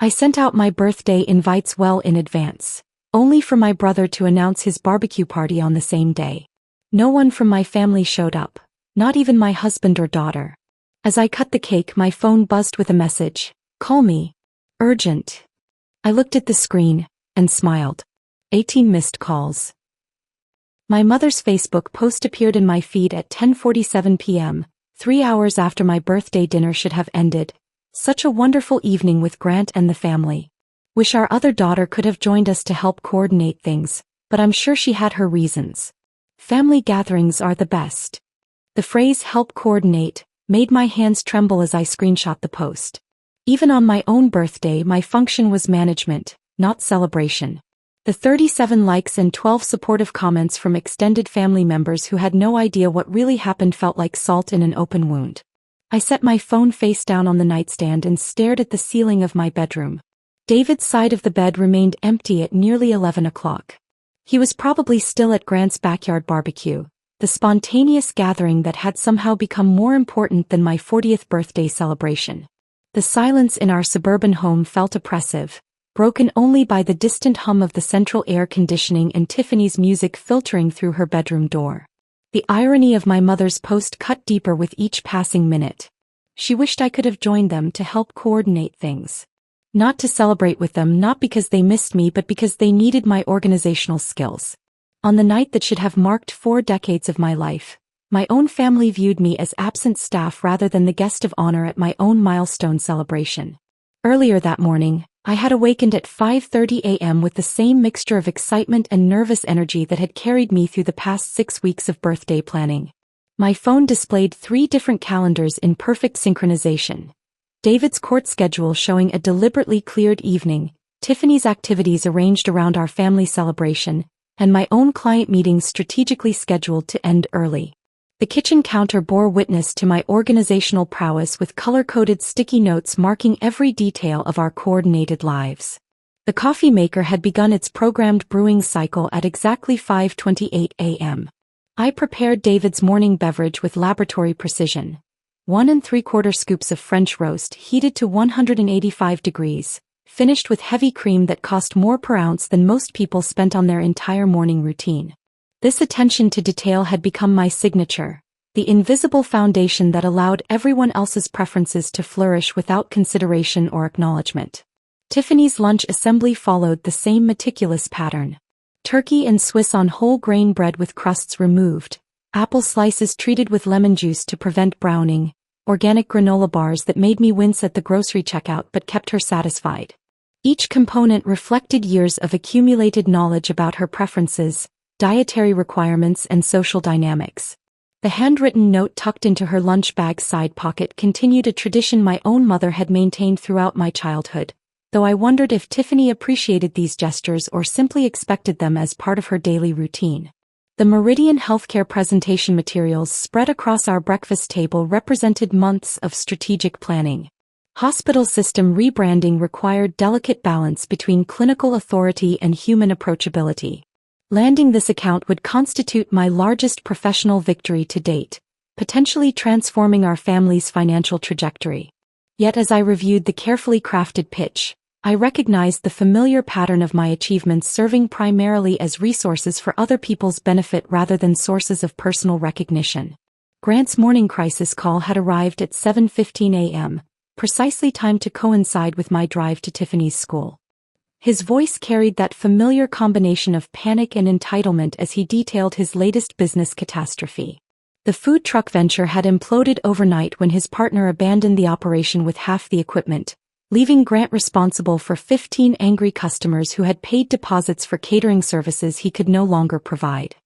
I sent out my birthday invites well in advance, only for my brother to announce his barbecue party on the same day. No one from my family showed up, not even my husband or daughter. As I cut the cake, my phone buzzed with a message. "Call me. Urgent." I looked at the screen and smiled. 18 missed calls. My mother's Facebook post appeared in my feed at 10:47 p.m., 3 hours after my birthday dinner should have ended. "Such a wonderful evening with Grant and the family. Wish our other daughter could have joined us to help coordinate things, but I'm sure she had her reasons. Family gatherings are the best." The phrase "help coordinate" made my hands tremble as I screenshot the post. Even on my own birthday, my function was management, not celebration. The 37 likes and 12 supportive comments from extended family members who had no idea what really happened felt like salt in an open wound. I set my phone face down on the nightstand and stared at the ceiling of my bedroom. David's side of the bed remained empty at nearly 11 o'clock. He was probably still at Grant's backyard barbecue, the spontaneous gathering that had somehow become more important than my 40th birthday celebration. The silence in our suburban home felt oppressive, broken only by the distant hum of the central air conditioning and Tiffany's music filtering through her bedroom door. The irony of my mother's post cut deeper with each passing minute. She wished I could have joined them to help coordinate things. Not to celebrate with them, not because they missed me, but because they needed my organizational skills. On the night that should have marked 4 decades of my life, my own family viewed me as absent staff rather than the guest of honor at my own milestone celebration. Earlier that morning, I had awakened at 5:30 a.m. with the same mixture of excitement and nervous energy that had carried me through the past 6 weeks of birthday planning. My phone displayed 3 different calendars in perfect synchronization. David's court schedule showing a deliberately cleared evening, Tiffany's activities arranged around our family celebration, and my own client meetings strategically scheduled to end early. The kitchen counter bore witness to my organizational prowess with color-coded sticky notes marking every detail of our coordinated lives. The coffee maker had begun its programmed brewing cycle at exactly 5:28 a.m. I prepared David's morning beverage with laboratory precision. 1 3/4 scoops of French roast heated to 185 degrees, finished with heavy cream that cost more per ounce than most people spent on their entire morning routine. This attention to detail had become my signature, the invisible foundation that allowed everyone else's preferences to flourish without consideration or acknowledgement. Tiffany's lunch assembly followed the same meticulous pattern. Turkey and Swiss on whole grain bread with crusts removed, apple slices treated with lemon juice to prevent browning, organic granola bars that made me wince at the grocery checkout but kept her satisfied. Each component reflected years of accumulated knowledge about her preferences, dietary requirements and social dynamics. The handwritten note tucked into her lunch bag's side pocket continued a tradition my own mother had maintained throughout my childhood, though I wondered if Tiffany appreciated these gestures or simply expected them as part of her daily routine. The Meridian Healthcare presentation materials spread across our breakfast table represented months of strategic planning. Hospital system rebranding required delicate balance between clinical authority and human approachability. Landing this account would constitute my largest professional victory to date, potentially transforming our family's financial trajectory. Yet as I reviewed the carefully crafted pitch, I recognized the familiar pattern of my achievements serving primarily as resources for other people's benefit rather than sources of personal recognition. Grant's morning crisis call had arrived at 7:15 a.m., precisely timed to coincide with my drive to Tiffany's school. His voice carried that familiar combination of panic and entitlement as he detailed his latest business catastrophe. The food truck venture had imploded overnight when his partner abandoned the operation with half the equipment, leaving Grant responsible for 15 angry customers who had paid deposits for catering services he could no longer provide.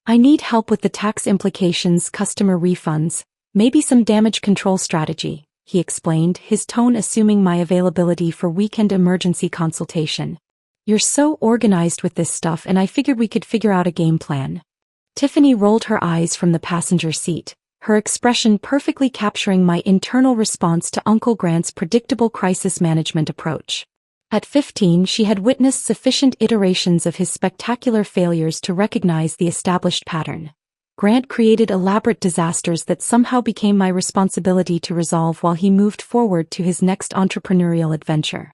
"I need help with the tax implications, customer refunds, maybe some damage control strategy," he explained, his tone assuming my availability for weekend emergency consultation. "You're so organized with this stuff, and I figured we could figure out a game plan." Tiffany rolled her eyes from the passenger seat, her expression perfectly capturing my internal response to Uncle Grant's predictable crisis management approach. At 15, she had witnessed sufficient iterations of his spectacular failures to recognize the established pattern. Grant created elaborate disasters that somehow became my responsibility to resolve while he moved forward to his next entrepreneurial adventure.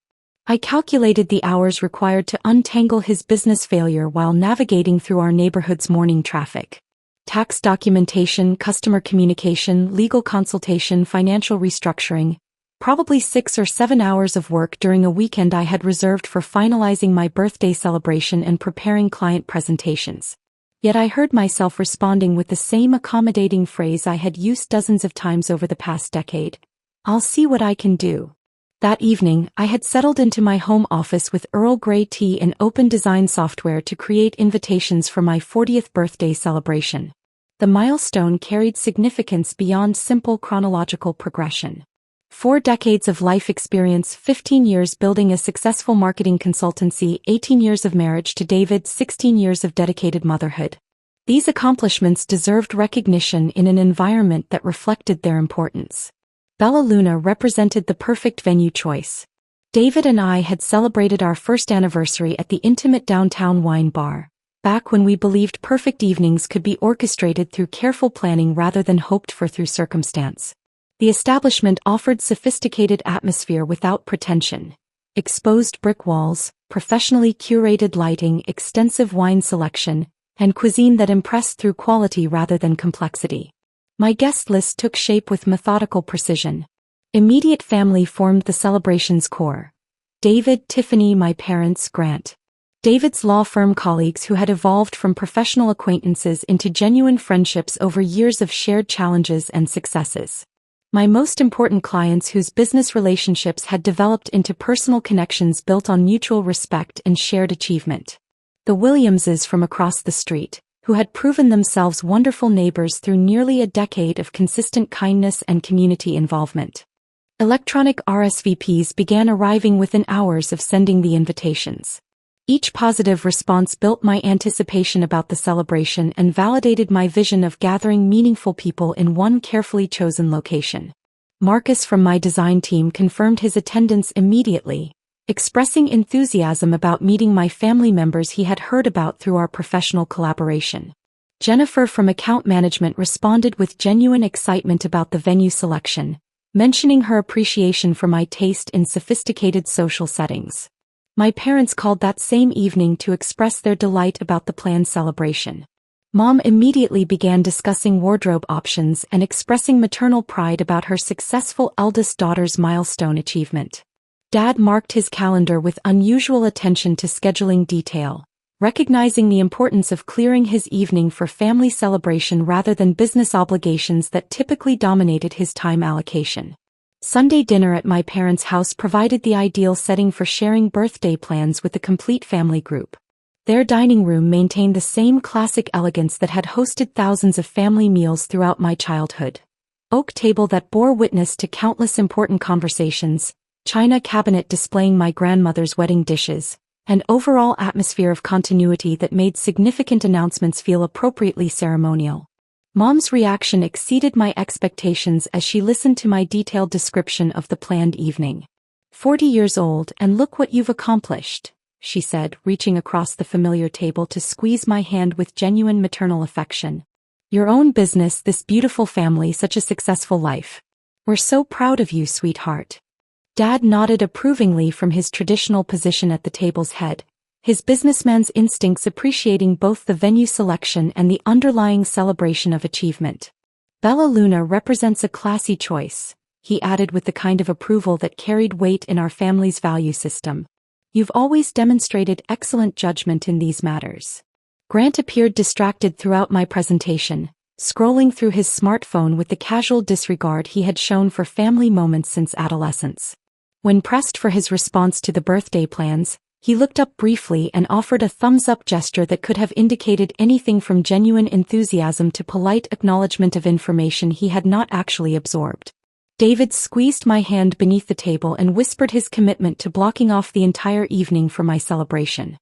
I calculated the hours required to untangle his business failure while navigating through our neighborhood's morning traffic. Tax documentation, customer communication, legal consultation, financial restructuring. Probably 6 or 7 hours of work during a weekend I had reserved for finalizing my birthday celebration and preparing client presentations. Yet I heard myself responding with the same accommodating phrase I had used dozens of times over the past decade. I'll see what I can do. That evening, I had settled into my home office with Earl Grey tea and open design software to create invitations for my 40th birthday celebration. The milestone carried significance beyond simple chronological progression. 4 decades of life experience, 15 years building a successful marketing consultancy, 18 years of marriage to David, 16 years of dedicated motherhood. These accomplishments deserved recognition in an environment that reflected their importance. Bella Luna represented the perfect venue choice. David and I had celebrated our first anniversary at the intimate downtown wine bar, back when we believed perfect evenings could be orchestrated through careful planning rather than hoped for through circumstance. The establishment offered sophisticated atmosphere without pretension. Exposed brick walls, professionally curated lighting, extensive wine selection, and cuisine that impressed through quality rather than complexity. My guest list took shape with methodical precision. Immediate family formed the celebration's core. David, Tiffany, my parents, Grant. David's law firm colleagues who had evolved from professional acquaintances into genuine friendships over years of shared challenges and successes. My most important clients whose business relationships had developed into personal connections built on mutual respect and shared achievement. The Williamses from across the street, who had proven themselves wonderful neighbors through nearly a decade of consistent kindness and community involvement. Electronic RSVPs began arriving within hours of sending the invitations. Each positive response built my anticipation about the celebration and validated my vision of gathering meaningful people in one carefully chosen location. Marcus from my design team confirmed his attendance immediately, expressing enthusiasm about meeting my family members he had heard about through our professional collaboration. Jennifer from account management responded with genuine excitement about the venue selection, mentioning her appreciation for my taste in sophisticated social settings. My parents called that same evening to express their delight about the planned celebration. Mom immediately began discussing wardrobe options and expressing maternal pride about her successful eldest daughter's milestone achievement. Dad marked his calendar with unusual attention to scheduling detail, recognizing the importance of clearing his evening for family celebration rather than business obligations that typically dominated his time allocation. Sunday dinner at my parents' house provided the ideal setting for sharing birthday plans with the complete family group. Their dining room maintained the same classic elegance that had hosted thousands of family meals throughout my childhood. Oak table that bore witness to countless important conversations, china cabinet displaying my grandmother's wedding dishes, an overall atmosphere of continuity that made significant announcements feel appropriately ceremonial. Mom's reaction exceeded my expectations as she listened to my detailed description of the planned evening. 40 years old and look what you've accomplished, she said, reaching across the familiar table to squeeze my hand with genuine maternal affection. Your own business, this beautiful family, such a successful life. We're so proud of you, sweetheart. Dad nodded approvingly from his traditional position at the table's head, his businessman's instincts appreciating both the venue selection and the underlying celebration of achievement. Bella Luna represents a classy choice, he added with the kind of approval that carried weight in our family's value system. You've always demonstrated excellent judgment in these matters. Grant appeared distracted throughout my presentation, scrolling through his smartphone with the casual disregard he had shown for family moments since adolescence. When pressed for his response to the birthday plans, he looked up briefly and offered a thumbs-up gesture that could have indicated anything from genuine enthusiasm to polite acknowledgement of information he had not actually absorbed. David squeezed my hand beneath the table and whispered his commitment to blocking off the entire evening for my celebration.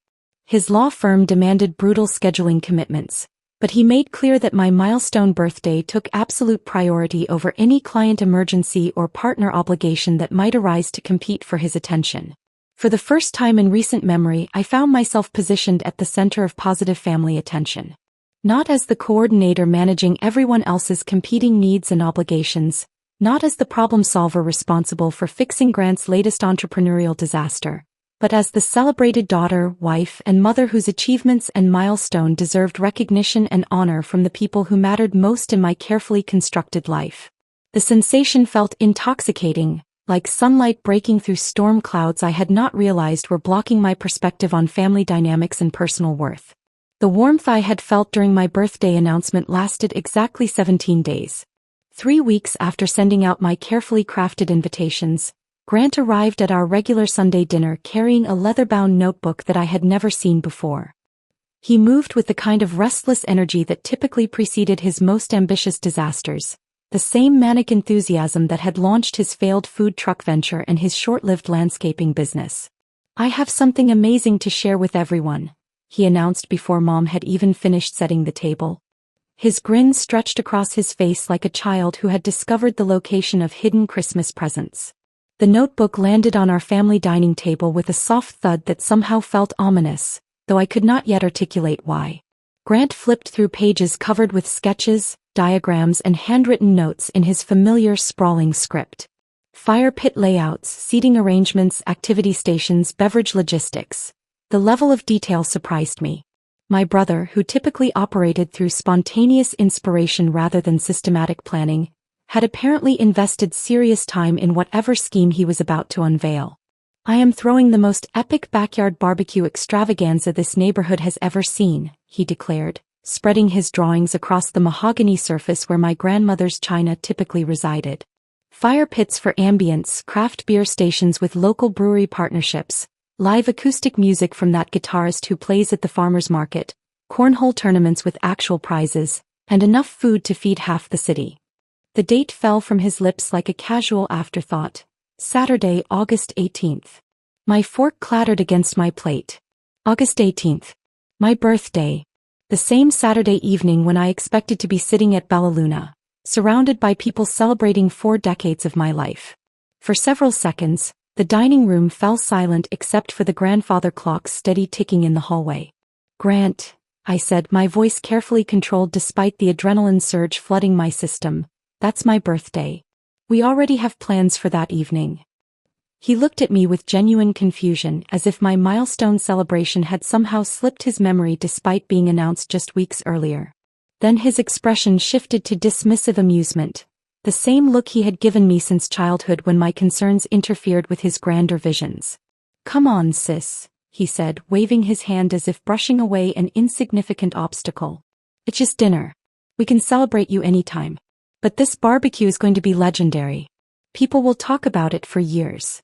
His law firm demanded brutal scheduling commitments, but he made clear that my milestone birthday took absolute priority over any client emergency or partner obligation that might arise to compete for his attention. For the first time in recent memory, I found myself positioned at the center of positive family attention. Not as the coordinator managing everyone else's competing needs and obligations, not as the problem solver responsible for fixing Grant's latest entrepreneurial disaster, but as the celebrated daughter, wife, and mother whose achievements and milestone deserved recognition and honor from the people who mattered most in my carefully constructed life. The sensation felt intoxicating, like sunlight breaking through storm clouds I had not realized were blocking my perspective on family dynamics and personal worth. The warmth I had felt during my birthday announcement lasted exactly 17 days. 3 weeks after sending out my carefully crafted invitations, Grant arrived at our regular Sunday dinner carrying a leather-bound notebook that I had never seen before. He moved with the kind of restless energy that typically preceded his most ambitious disasters, the same manic enthusiasm that had launched his failed food truck venture and his short-lived landscaping business. "I have something amazing to share with everyone," he announced before Mom had even finished setting the table. His grin stretched across his face like a child who had discovered the location of hidden Christmas presents. The notebook landed on our family dining table with a soft thud that somehow felt ominous, though I could not yet articulate why. Grant flipped through pages covered with sketches, diagrams, and handwritten notes in his familiar sprawling script. Fire pit layouts, seating arrangements, activity stations, beverage logistics. The level of detail surprised me. My brother, who typically operated through spontaneous inspiration rather than systematic planning, had apparently invested serious time in whatever scheme he was about to unveil. "I am throwing the most epic backyard barbecue extravaganza this neighborhood has ever seen," he declared, spreading his drawings across the mahogany surface where my grandmother's china typically resided. Fire pits for ambience, craft beer stations with local brewery partnerships, live acoustic music from that guitarist who plays at the farmer's market, cornhole tournaments with actual prizes, and enough food to feed half the city. The date fell from his lips like a casual afterthought. Saturday, August 18th. My fork clattered against my plate. August 18th. My birthday. The same Saturday evening when I expected to be sitting at Bella Luna, surrounded by people celebrating 4 decades of my life. For several seconds, the dining room fell silent except for the grandfather clock's steady ticking in the hallway. "Grant," I said, my voice carefully controlled despite the adrenaline surge flooding my system, "that's my birthday. We already have plans for that evening." He looked at me with genuine confusion, as if my milestone celebration had somehow slipped his memory despite being announced just weeks earlier. Then his expression shifted to dismissive amusement, the same look he had given me since childhood when my concerns interfered with his grander visions. "Come on, sis," he said, waving his hand as if brushing away an insignificant obstacle. "It's just dinner. We can celebrate you anytime. But this barbecue is going to be legendary. People will talk about it for years."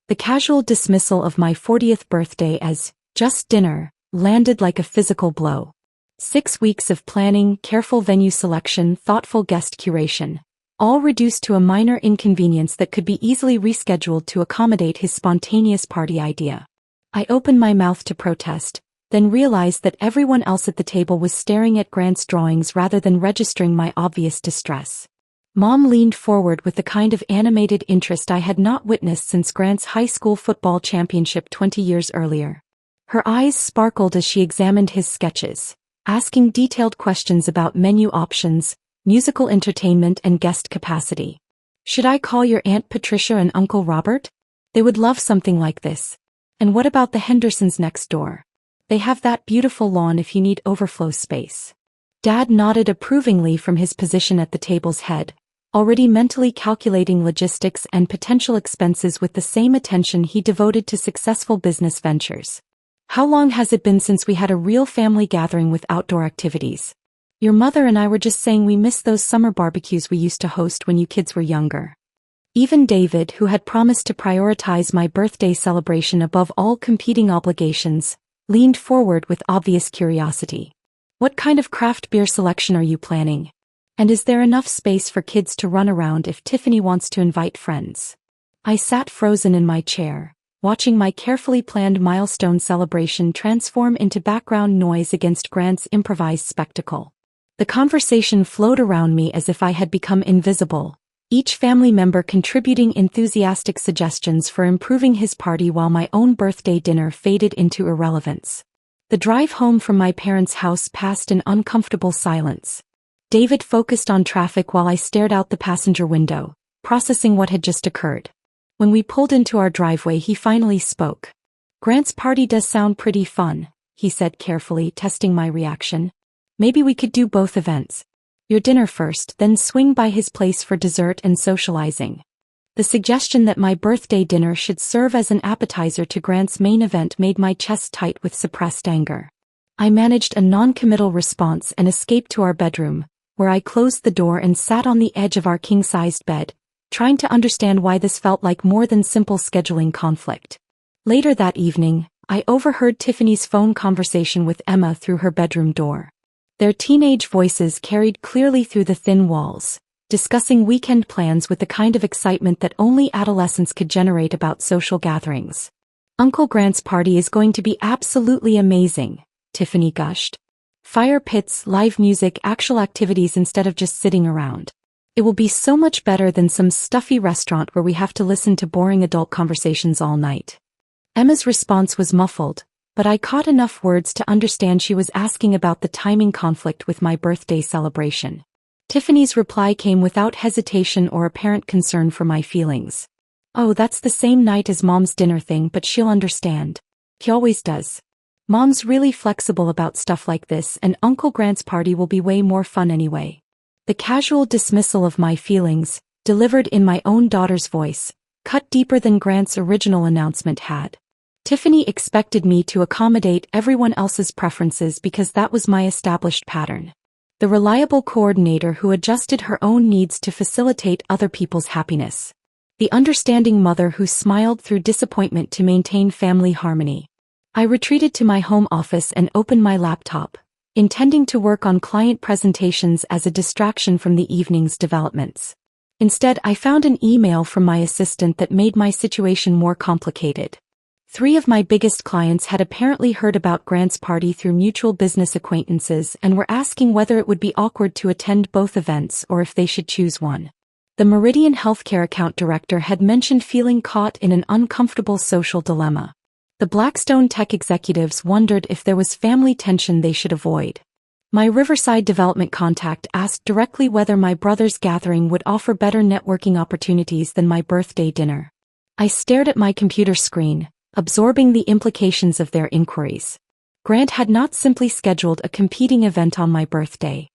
The casual dismissal of my 40th birthday as just dinner landed like a physical blow. 6 weeks of planning, careful venue selection, thoughtful guest curation, all reduced to a minor inconvenience that could be easily rescheduled to accommodate his spontaneous party idea. I opened my mouth to protest, then realized that everyone else at the table was staring at Grant's drawings rather than registering my obvious distress. Mom leaned forward with the kind of animated interest I had not witnessed since Grant's high school football championship 20 years earlier. Her eyes sparkled as she examined his sketches, asking detailed questions about menu options, musical entertainment, and guest capacity. "Should I call your Aunt Patricia and Uncle Robert? They would love something like this. And what about the Hendersons next door? They have that beautiful lawn if you need overflow space." Dad nodded approvingly from his position at the table's head, already mentally calculating logistics and potential expenses with the same attention he devoted to successful business ventures. "How long has it been since we had a real family gathering with outdoor activities? Your mother and I were just saying we miss those summer barbecues we used to host when you kids were younger." Even David, who had promised to prioritize my birthday celebration above all competing obligations, leaned forward with obvious curiosity. "What kind of craft beer selection are you planning? And is there enough space for kids to run around if Tiffany wants to invite friends?" I sat frozen in my chair, watching my carefully planned milestone celebration transform into background noise against Grant's improvised spectacle. The conversation flowed around me as if I had become invisible, each family member contributing enthusiastic suggestions for improving his party while my own birthday dinner faded into irrelevance. The drive home from my parents' house passed in uncomfortable silence. David focused on traffic while I stared out the passenger window, processing what had just occurred. When we pulled into our driveway, he finally spoke. Grant's party does sound pretty fun, he said carefully, testing my reaction. Maybe we could do both events. Your dinner first, then swing by his place for dessert and socializing. The suggestion that my birthday dinner should serve as an appetizer to Grant's main event made my chest tight with suppressed anger. I managed a non-committal response and escaped to our bedroom, where I closed the door and sat on the edge of our king-sized bed, trying to understand why this felt like more than simple scheduling conflict. Later that evening, I overheard Tiffany's phone conversation with Emma through her bedroom door. Their teenage voices carried clearly through the thin walls, discussing weekend plans with the kind of excitement that only adolescents could generate about social gatherings. Uncle Grant's party is going to be absolutely amazing, Tiffany gushed. Fire pits, live music, actual activities instead of just sitting around. It will be so much better than some stuffy restaurant where we have to listen to boring adult conversations all night. Emma's response was muffled, but I caught enough words to understand she was asking about the timing conflict with my birthday celebration. Tiffany's reply came without hesitation or apparent concern for my feelings. Oh, that's the same night as Mom's dinner thing, but she'll understand. He always does. Mom's really flexible about stuff like this, and Uncle Grant's party will be way more fun anyway. The casual dismissal of my feelings, delivered in my own daughter's voice, cut deeper than Grant's original announcement had. Tiffany expected me to accommodate everyone else's preferences because that was my established pattern. The reliable coordinator who adjusted her own needs to facilitate other people's happiness. The understanding mother who smiled through disappointment to maintain family harmony. I retreated to my home office and opened my laptop, intending to work on client presentations as a distraction from the evening's developments. Instead, I found an email from my assistant that made my situation more complicated. 3 of my biggest clients had apparently heard about Grant's party through mutual business acquaintances and were asking whether it would be awkward to attend both events or if they should choose one. The Meridian Healthcare account director had mentioned feeling caught in an uncomfortable social dilemma. The Blackstone tech executives wondered if there was family tension they should avoid. My Riverside development contact asked directly whether my brother's gathering would offer better networking opportunities than my birthday dinner. I stared at my computer screen, absorbing the implications of their inquiries. Grant had not simply scheduled a competing event on my birthday.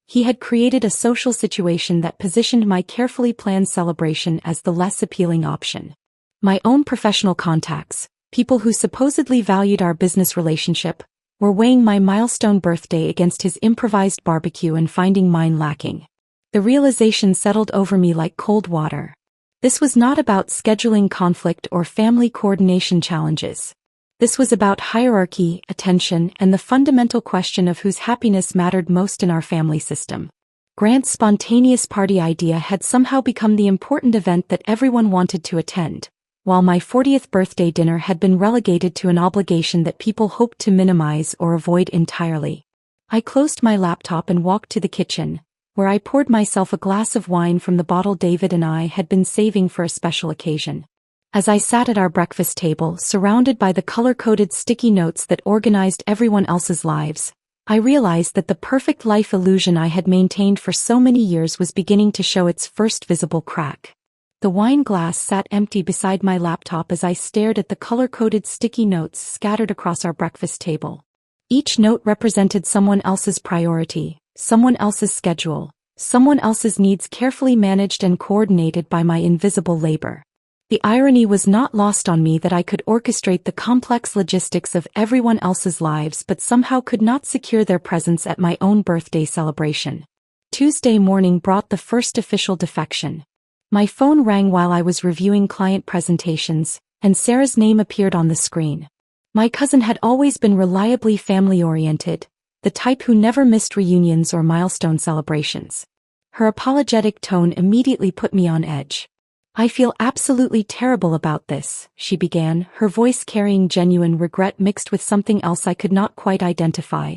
He had created a social situation that positioned my carefully planned celebration as the less appealing option. My own professional contacts, people who supposedly valued our business relationship, were weighing my milestone birthday against his improvised barbecue and finding mine lacking. The realization settled over me like cold water. This was not about scheduling conflict or family coordination challenges. This was about hierarchy, attention, and the fundamental question of whose happiness mattered most in our family system. Grant's spontaneous party idea had somehow become the important event that everyone wanted to attend, while my 40th birthday dinner had been relegated to an obligation that people hoped to minimize or avoid entirely. I closed my laptop and walked to the kitchen, where I poured myself a glass of wine from the bottle David and I had been saving for a special occasion. As I sat at our breakfast table, surrounded by the color-coded sticky notes that organized everyone else's lives, I realized that the perfect life illusion I had maintained for so many years was beginning to show its first visible crack. The wine glass sat empty beside my laptop as I stared at the color-coded sticky notes scattered across our breakfast table. Each note represented someone else's priority, someone else's schedule, someone else's needs carefully managed and coordinated by my invisible labor. The irony was not lost on me that I could orchestrate the complex logistics of everyone else's lives but somehow could not secure their presence at my own birthday celebration. Tuesday morning brought the first official defection. My phone rang while I was reviewing client presentations, and Sarah's name appeared on the screen. My cousin had always been reliably family-oriented, the type who never missed reunions or milestone celebrations. Her apologetic tone immediately put me on edge. "I feel absolutely terrible about this," she began, her voice carrying genuine regret mixed with something else I could not quite identify.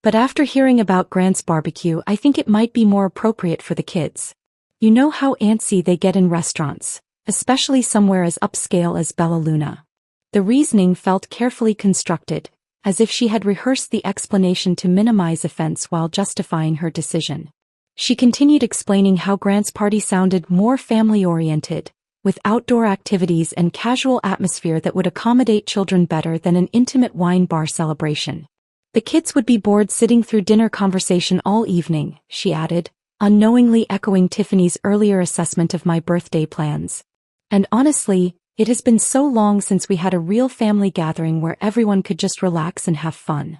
"But after hearing about Grant's barbecue, I think it might be more appropriate for the kids. You know how antsy they get in restaurants, especially somewhere as upscale as Bella Luna." The reasoning felt carefully constructed, as if she had rehearsed the explanation to minimize offense while justifying her decision. She continued explaining how Grant's party sounded more family-oriented, with outdoor activities and casual atmosphere that would accommodate children better than an intimate wine bar celebration. The kids would be bored sitting through dinner conversation all evening, she added, unknowingly echoing Tiffany's earlier assessment of my birthday plans. And honestly, it has been so long since we had a real family gathering where everyone could just relax and have fun.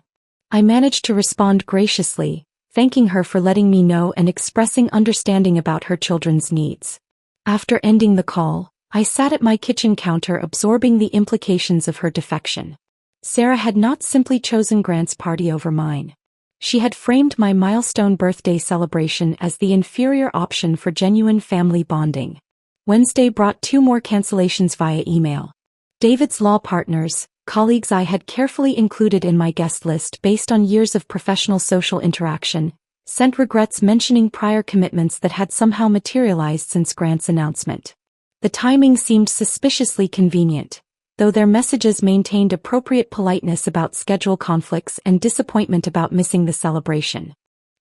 I managed to respond graciously, thanking her for letting me know and expressing understanding about her children's needs. After ending the call, I sat at my kitchen counter absorbing the implications of her defection. Sarah had not simply chosen Grant's party over mine. She had framed my milestone birthday celebration as the inferior option for genuine family bonding. Wednesday brought 2 more cancellations via email. David's law partners, colleagues I had carefully included in my guest list based on years of professional social interaction, sent regrets mentioning prior commitments that had somehow materialized since Grant's announcement. The timing seemed suspiciously convenient, though their messages maintained appropriate politeness about schedule conflicts and disappointment about missing the celebration.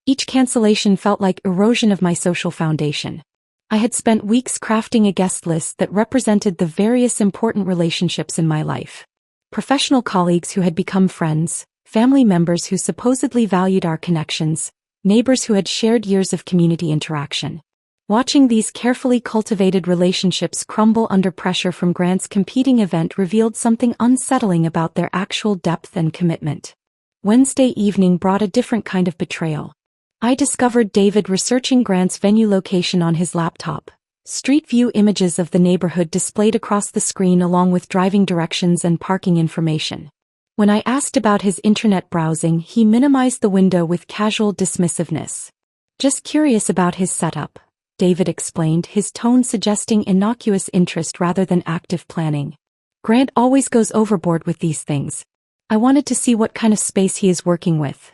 Each cancellation felt like erosion of my social foundation. I had spent weeks crafting a guest list that represented the various important relationships in my life. Professional colleagues who had become friends, family members who supposedly valued our connections, neighbors who had shared years of community interaction. Watching these carefully cultivated relationships crumble under pressure from Grant's competing event revealed something unsettling about their actual depth and commitment. Wednesday evening brought a different kind of betrayal. I discovered David researching Grant's venue location on his laptop. Street view images of the neighborhood displayed across the screen along with driving directions and parking information. When I asked about his internet browsing, he minimized the window with casual dismissiveness. Just curious about his setup, David explained, his tone suggesting innocuous interest rather than active planning. Grant always goes overboard with these things. I wanted to see what kind of space he is working with.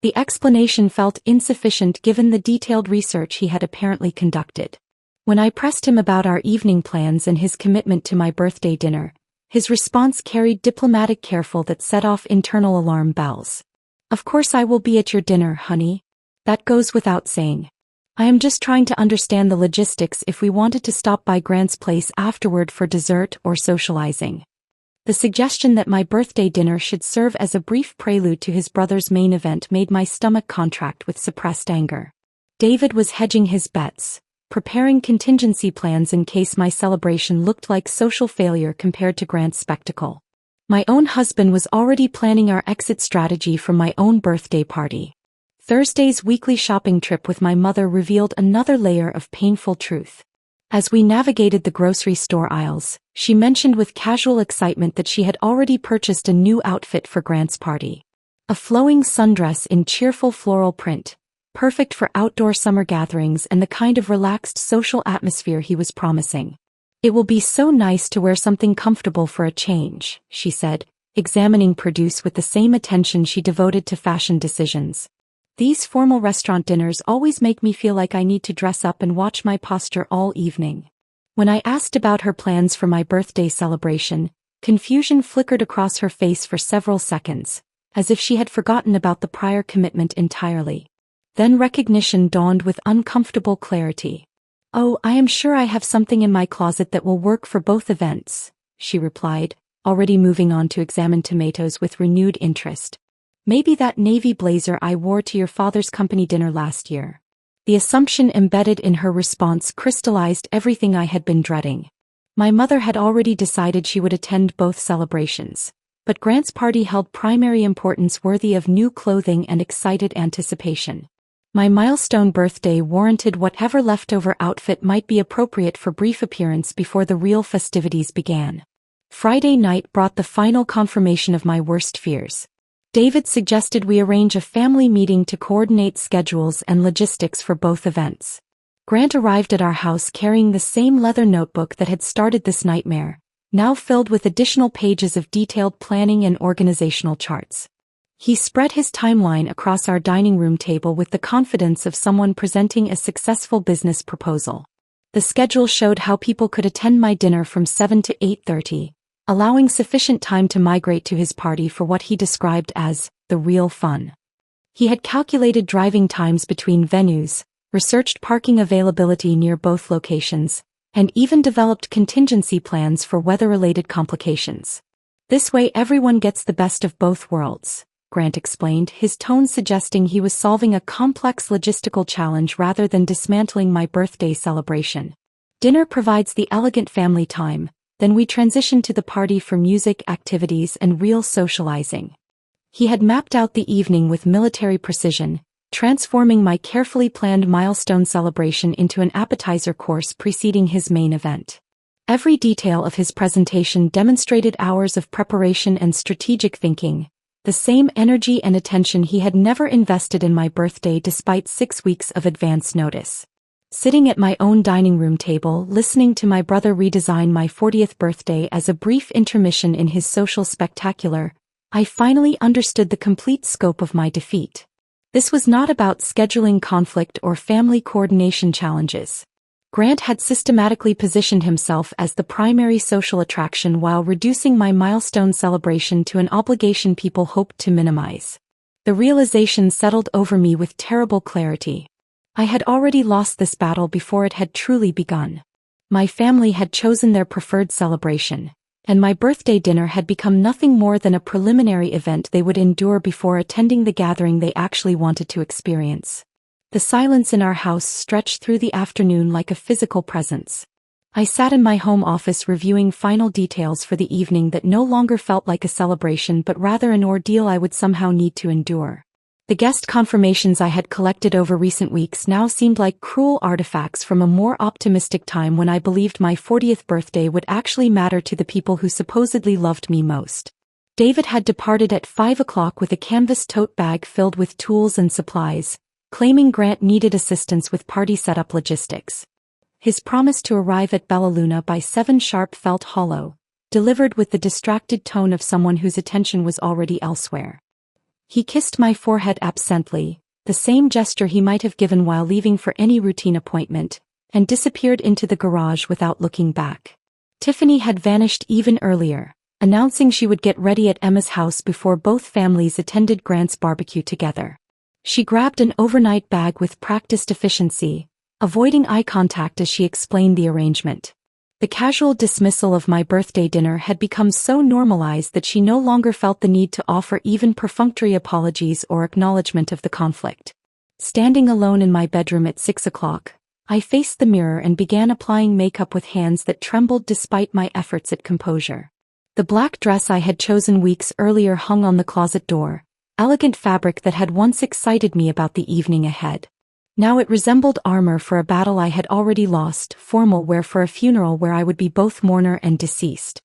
The explanation felt insufficient given the detailed research he had apparently conducted. When I pressed him about our evening plans and his commitment to my birthday dinner, his response carried diplomatic careful that set off internal alarm bells. Of course I will be at your dinner, honey. That goes without saying. I am just trying to understand the logistics if we wanted to stop by Grant's place afterward for dessert or socializing. The suggestion that my birthday dinner should serve as a brief prelude to his brother's main event made my stomach contract with suppressed anger. David was hedging his bets, preparing contingency plans in case my celebration looked like social failure compared to Grant's spectacle. My own husband was already planning our exit strategy from my own birthday party. Thursday's weekly shopping trip with my mother revealed another layer of painful truth. As we navigated the grocery store aisles, she mentioned with casual excitement that she had already purchased a new outfit for Grant's party. A flowing sundress in cheerful floral print, perfect for outdoor summer gatherings and the kind of relaxed social atmosphere he was promising. It will be so nice to wear something comfortable for a change, she said, examining produce with the same attention she devoted to fashion decisions. These formal restaurant dinners always make me feel like I need to dress up and watch my posture all evening. When I asked about her plans for my birthday celebration, confusion flickered across her face for several seconds, as if she had forgotten about the prior commitment entirely. Then recognition dawned with uncomfortable clarity. "Oh, I am sure I have something in my closet that will work for both events," she replied, already moving on to examine tomatoes with renewed interest. "Maybe that navy blazer I wore to your father's company dinner last year." The assumption embedded in her response crystallized everything I had been dreading. My mother had already decided she would attend both celebrations, but Grant's party held primary importance worthy of new clothing and excited anticipation. My milestone birthday warranted whatever leftover outfit might be appropriate for brief appearance before the real festivities began. Friday night brought the final confirmation of my worst fears. David suggested we arrange a family meeting to coordinate schedules and logistics for both events. Grant arrived at our house carrying the same leather notebook that had started this nightmare, now filled with additional pages of detailed planning and organizational charts. He spread his timeline across our dining room table with the confidence of someone presenting a successful business proposal. The schedule showed how people could attend my dinner from 7 to 8:30. Allowing sufficient time to migrate to his party for what he described as the real fun. He had calculated driving times between venues, researched parking availability near both locations, and even developed contingency plans for weather-related complications. This way everyone gets the best of both worlds, Grant explained, his tone suggesting he was solving a complex logistical challenge rather than dismantling my birthday celebration. Dinner provides the elegant family time, then we transition to the party for music, activities, and real socializing. He had mapped out the evening with military precision, transforming my carefully planned milestone celebration into an appetizer course preceding his main event. Every detail of his presentation demonstrated hours of preparation and strategic thinking, the same energy and attention he had never invested in my birthday despite 6 weeks of advance notice. Sitting at my own dining room table, listening to my brother redesign my 40th birthday as a brief intermission in his social spectacular, I finally understood the complete scope of my defeat. This was not about scheduling conflict or family coordination challenges. Grant had systematically positioned himself as the primary social attraction while reducing my milestone celebration to an obligation people hoped to minimize. The realization settled over me with terrible clarity. I had already lost this battle before it had truly begun. My family had chosen their preferred celebration, and my birthday dinner had become nothing more than a preliminary event they would endure before attending the gathering they actually wanted to experience. The silence in our house stretched through the afternoon like a physical presence. I sat in my home office reviewing final details for the evening that no longer felt like a celebration but rather an ordeal I would somehow need to endure. The guest confirmations I had collected over recent weeks now seemed like cruel artifacts from a more optimistic time when I believed my 40th birthday would actually matter to the people who supposedly loved me most. David had departed at 5 o'clock with a canvas tote bag filled with tools and supplies, claiming Grant needed assistance with party setup logistics. His promise to arrive at Bella Luna by 7 sharp felt hollow, delivered with the distracted tone of someone whose attention was already elsewhere. He kissed my forehead absently, the same gesture he might have given while leaving for any routine appointment, and disappeared into the garage without looking back. Tiffany had vanished even earlier, announcing she would get ready at Emma's house before both families attended Grant's barbecue together. She grabbed an overnight bag with practiced efficiency, avoiding eye contact as she explained the arrangement. The casual dismissal of my birthday dinner had become so normalized that she no longer felt the need to offer even perfunctory apologies or acknowledgement of the conflict. Standing alone in my bedroom at 6 o'clock, I faced the mirror and began applying makeup with hands that trembled despite my efforts at composure. The black dress I had chosen weeks earlier hung on the closet door, elegant fabric that had once excited me about the evening ahead. Now it resembled armor for a battle I had already lost, formal wear for a funeral where I would be both mourner and deceased.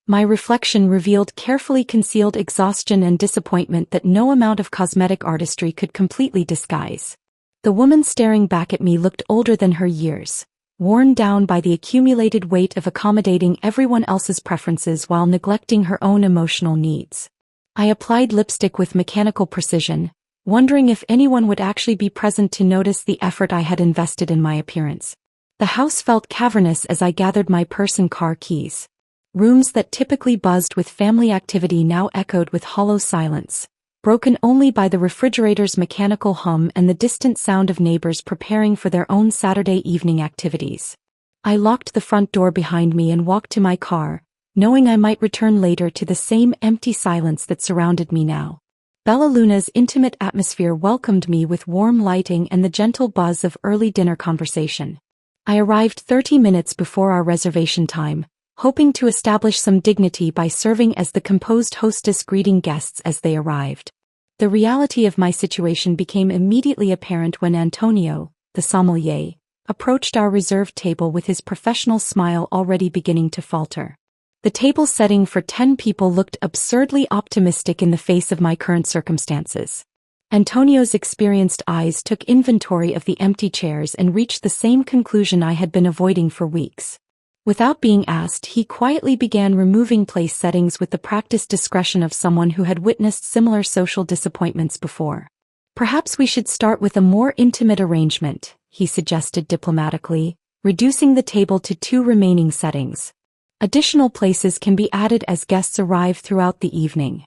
My reflection revealed carefully concealed exhaustion and disappointment that no amount of cosmetic artistry could completely disguise. The woman staring back at me looked older than her years, worn down by the accumulated weight of accommodating everyone else's preferences while neglecting her own emotional needs. I applied lipstick with mechanical precision, wondering if anyone would actually be present to notice the effort I had invested in my appearance. The house felt cavernous as I gathered my purse and car keys. Rooms that typically buzzed with family activity now echoed with hollow silence, broken only by the refrigerator's mechanical hum and the distant sound of neighbors preparing for their own Saturday evening activities. I locked the front door behind me and walked to my car, knowing I might return later to the same empty silence that surrounded me now. Bella Luna's intimate atmosphere welcomed me with warm lighting and the gentle buzz of early dinner conversation. I arrived 30 minutes before our reservation time, hoping to establish some dignity by serving as the composed hostess greeting guests as they arrived. The reality of my situation became immediately apparent when Antonio, the sommelier, approached our reserved table with his professional smile already beginning to falter. The table setting for 10 people looked absurdly optimistic in the face of my current circumstances. Antonio's experienced eyes took inventory of the empty chairs and reached the same conclusion I had been avoiding for weeks. Without being asked, he quietly began removing place settings with the practiced discretion of someone who had witnessed similar social disappointments before. "Perhaps we should start with a more intimate arrangement," he suggested diplomatically, reducing the table to 2 remaining settings. Additional places can be added as guests arrive throughout the evening.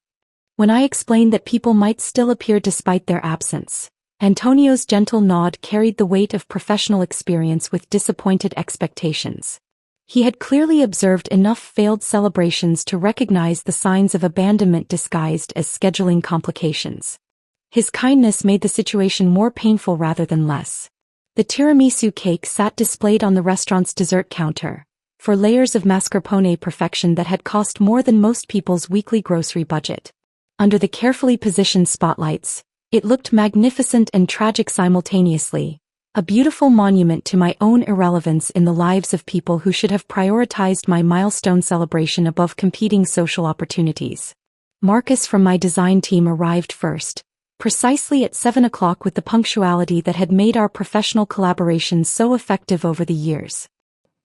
When I explained that people might still appear despite their absence, Antonio's gentle nod carried the weight of professional experience with disappointed expectations. He had clearly observed enough failed celebrations to recognize the signs of abandonment disguised as scheduling complications. His kindness made the situation more painful rather than less. The tiramisu cake sat displayed on the restaurant's dessert counter, for layers of mascarpone perfection that had cost more than most people's weekly grocery budget. Under the carefully positioned spotlights, it looked magnificent and tragic simultaneously, a beautiful monument to my own irrelevance in the lives of people who should have prioritized my milestone celebration above competing social opportunities. Marcus from my design team arrived first, precisely at 7 o'clock with the punctuality that had made our professional collaboration so effective over the years.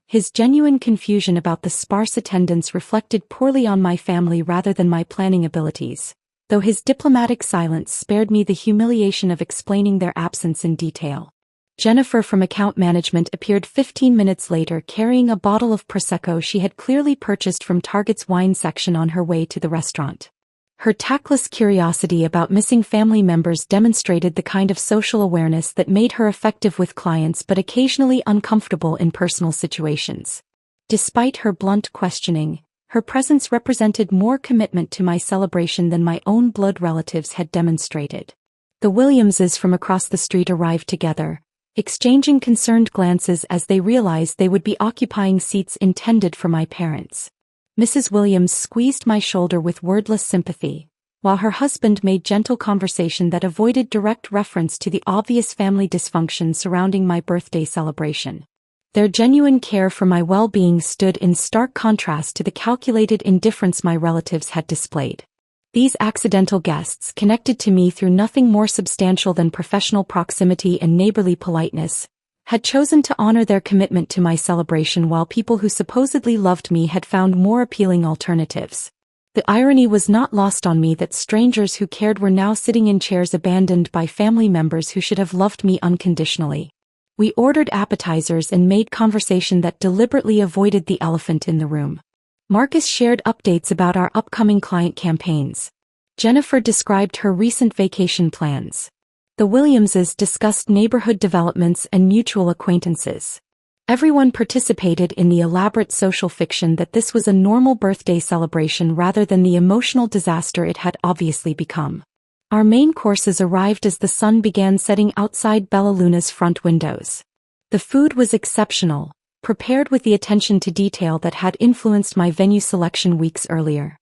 His genuine confusion about the sparse attendance reflected poorly on my family rather than my planning abilities, though his diplomatic silence spared me the humiliation of explaining their absence in detail. Jennifer from account management appeared 15 minutes later carrying a bottle of Prosecco she had clearly purchased from Target's wine section on her way to the restaurant. Her tactless curiosity about missing family members demonstrated the kind of social awareness that made her effective with clients but occasionally uncomfortable in personal situations. Despite her blunt questioning, her presence represented more commitment to my celebration than my own blood relatives had demonstrated. The Williamses from across the street arrived together, exchanging concerned glances as they realized they would be occupying seats intended for my parents. Mrs. Williams squeezed my shoulder with wordless sympathy, while her husband made gentle conversation that avoided direct reference to the obvious family dysfunction surrounding my birthday celebration. Their genuine care for my well-being stood in stark contrast to the calculated indifference my relatives had displayed. These accidental guests connected to me through nothing more substantial than professional proximity and neighborly politeness, had chosen to honor their commitment to my celebration while people who supposedly loved me had found more appealing alternatives. The irony was not lost on me that strangers who cared were now sitting in chairs abandoned by family members who should have loved me unconditionally. We ordered appetizers and made conversation that deliberately avoided the elephant in the room. Marcus shared updates about our upcoming client campaigns. Jennifer described her recent vacation plans. The Williamses discussed neighborhood developments and mutual acquaintances. Everyone participated in the elaborate social fiction that this was a normal birthday celebration rather than the emotional disaster it had obviously become. Our main courses arrived as the sun began setting outside Bella Luna's front windows. The food was exceptional, prepared with the attention to detail that had influenced my venue selection weeks earlier.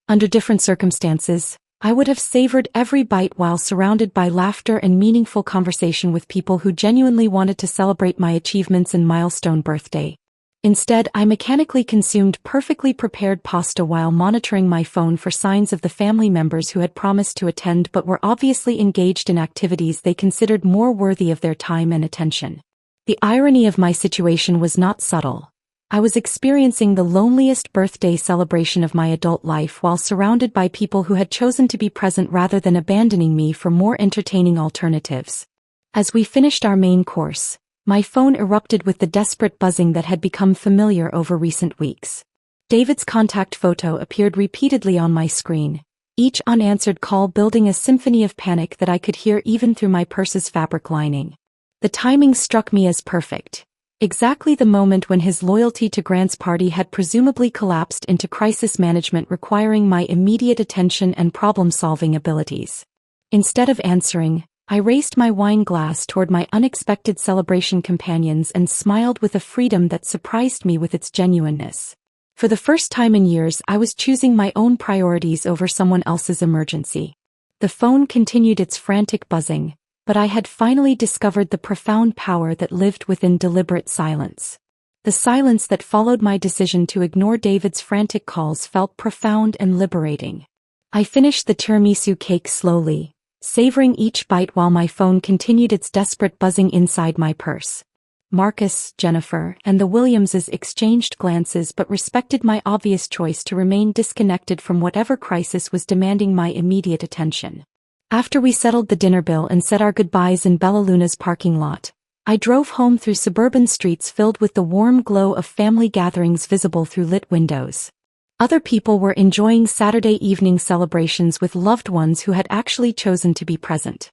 Under different circumstances, I would have savored every bite while surrounded by laughter and meaningful conversation with people who genuinely wanted to celebrate my achievements and milestone birthday. Instead, I mechanically consumed perfectly prepared pasta while monitoring my phone for signs of the family members who had promised to attend but were obviously engaged in activities they considered more worthy of their time and attention. The irony of my situation was not subtle. I was experiencing the loneliest birthday celebration of my adult life while surrounded by people who had chosen to be present rather than abandoning me for more entertaining alternatives. As we finished our main course, my phone erupted with the desperate buzzing that had become familiar over recent weeks. David's contact photo appeared repeatedly on my screen, each unanswered call building a symphony of panic that I could hear even through my purse's fabric lining. The timing struck me as perfect. Exactly the moment when his loyalty to Grant's party had presumably collapsed into crisis management requiring my immediate attention and problem-solving abilities. Instead of answering, I raised my wine glass toward my unexpected celebration companions and smiled with a freedom that surprised me with its genuineness. For the first time in years, I was choosing my own priorities over someone else's emergency. The phone continued its frantic buzzing, but I had finally discovered the profound power that lived within deliberate silence. The silence that followed my decision to ignore David's frantic calls felt profound and liberating. I finished the tiramisu cake slowly, savoring each bite while my phone continued its desperate buzzing inside my purse. Marcus, Jennifer, and the Williamses exchanged glances but respected my obvious choice to remain disconnected from whatever crisis was demanding my immediate attention. After we settled the dinner bill and said our goodbyes in Bella Luna's parking lot, I drove home through suburban streets filled with the warm glow of family gatherings visible through lit windows. Other people were enjoying Saturday evening celebrations with loved ones who had actually chosen to be present.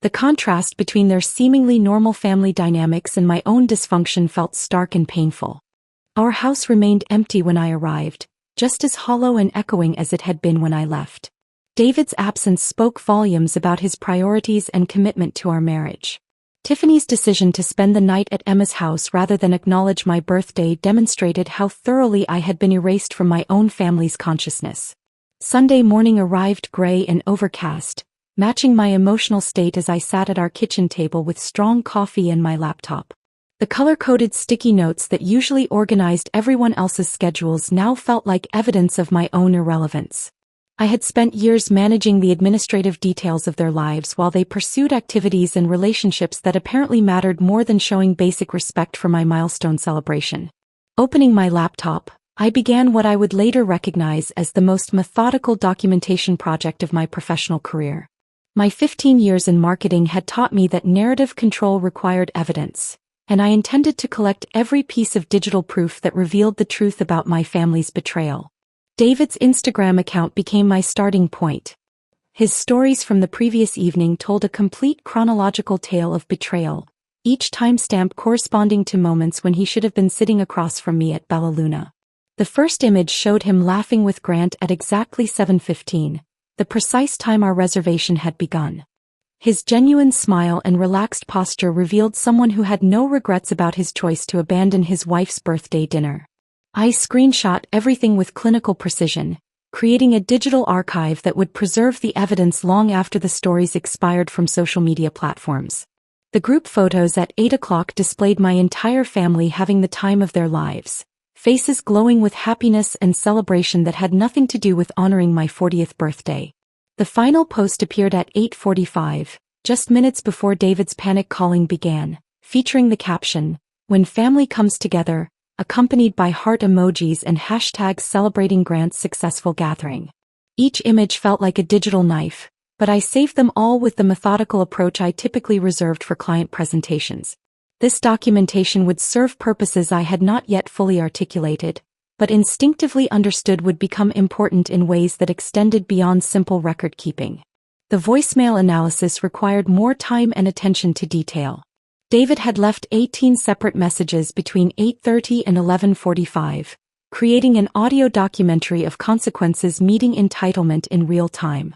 The contrast between their seemingly normal family dynamics and my own dysfunction felt stark and painful. Our house remained empty when I arrived, just as hollow and echoing as it had been when I left. David's absence spoke volumes about his priorities and commitment to our marriage. Tiffany's decision to spend the night at Emma's house rather than acknowledge my birthday demonstrated how thoroughly I had been erased from my own family's consciousness. Sunday morning arrived gray and overcast, matching my emotional state as I sat at our kitchen table with strong coffee and my laptop. The color-coded sticky notes that usually organized everyone else's schedules now felt like evidence of my own irrelevance. I had spent years managing the administrative details of their lives while they pursued activities and relationships that apparently mattered more than showing basic respect for my milestone celebration. Opening my laptop, I began what I would later recognize as the most methodical documentation project of my professional career. My 15 years in marketing had taught me that narrative control required evidence, and I intended to collect every piece of digital proof that revealed the truth about my family's betrayal. David's Instagram account became my starting point. His stories from the previous evening told a complete chronological tale of betrayal, each timestamp corresponding to moments when he should have been sitting across from me at Bella Luna. The first image showed him laughing with Grant at exactly 7:15, the precise time our reservation had begun. His genuine smile and relaxed posture revealed someone who had no regrets about his choice to abandon his wife's birthday dinner. I screenshot everything with clinical precision, creating a digital archive that would preserve the evidence long after the stories expired from social media platforms. The group photos at 8 o'clock displayed my entire family having the time of their lives, faces glowing with happiness and celebration that had nothing to do with honoring my 40th birthday. The final post appeared at 8:45, just minutes before David's panic calling began, featuring the caption, "When family comes together," accompanied by heart emojis and hashtags celebrating Grant's successful gathering. Each image felt like a digital knife, but I saved them all with the methodical approach I typically reserved for client presentations. This documentation would serve purposes I had not yet fully articulated, but instinctively understood would become important in ways that extended beyond simple record-keeping. The voicemail analysis required more time and attention to detail. David had left 18 separate messages between 8:30 and 11:45, creating an audio documentary of consequences meeting entitlement in real time.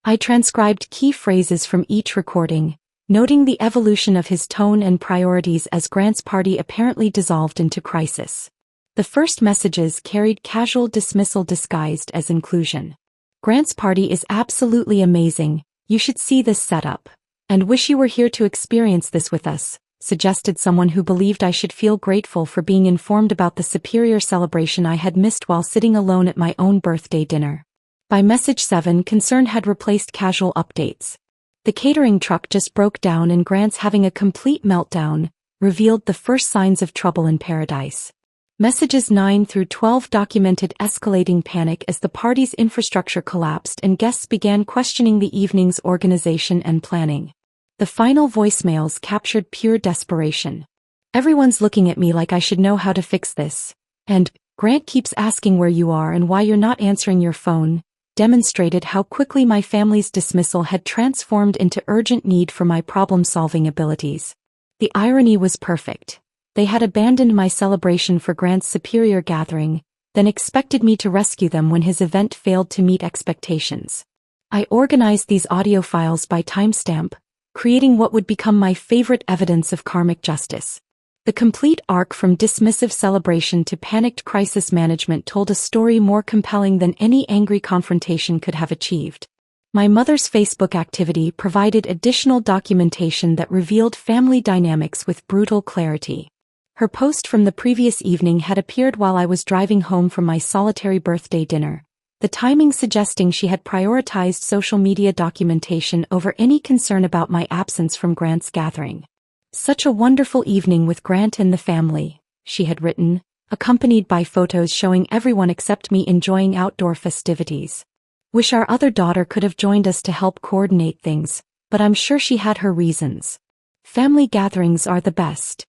I transcribed key phrases from each recording, noting the evolution of his tone and priorities as Grant's party apparently dissolved into crisis. The first messages carried casual dismissal disguised as inclusion. "Grant's party is absolutely amazing, you should see this setup. And wish you were here to experience this with us," suggested someone who believed I should feel grateful for being informed about the superior celebration I had missed while sitting alone at my own birthday dinner. By message 7, concern had replaced casual updates. "The catering truck just broke down and Grant's having a complete meltdown," revealed the first signs of trouble in paradise. Messages 9 through 12 documented escalating panic as the party's infrastructure collapsed and guests began questioning the evening's organization and planning. The final voicemails captured pure desperation. "Everyone's looking at me like I should know how to fix this," and "Grant keeps asking where you are and why you're not answering your phone," demonstrated how quickly my family's dismissal had transformed into urgent need for my problem-solving abilities. The irony was perfect. They had abandoned my celebration for Grant's superior gathering, then expected me to rescue them when his event failed to meet expectations. I organized these audio files by timestamp, creating what would become my favorite evidence of karmic justice. The complete arc from dismissive celebration to panicked crisis management told a story more compelling than any angry confrontation could have achieved. My mother's Facebook activity provided additional documentation that revealed family dynamics with brutal clarity. Her post from the previous evening had appeared while I was driving home from my solitary birthday dinner, the timing suggesting she had prioritized social media documentation over any concern about my absence from Grant's gathering. "Such a wonderful evening with Grant and the family," she had written, accompanied by photos showing everyone except me enjoying outdoor festivities. "Wish our other daughter could have joined us to help coordinate things, but I'm sure she had her reasons. Family gatherings are the best."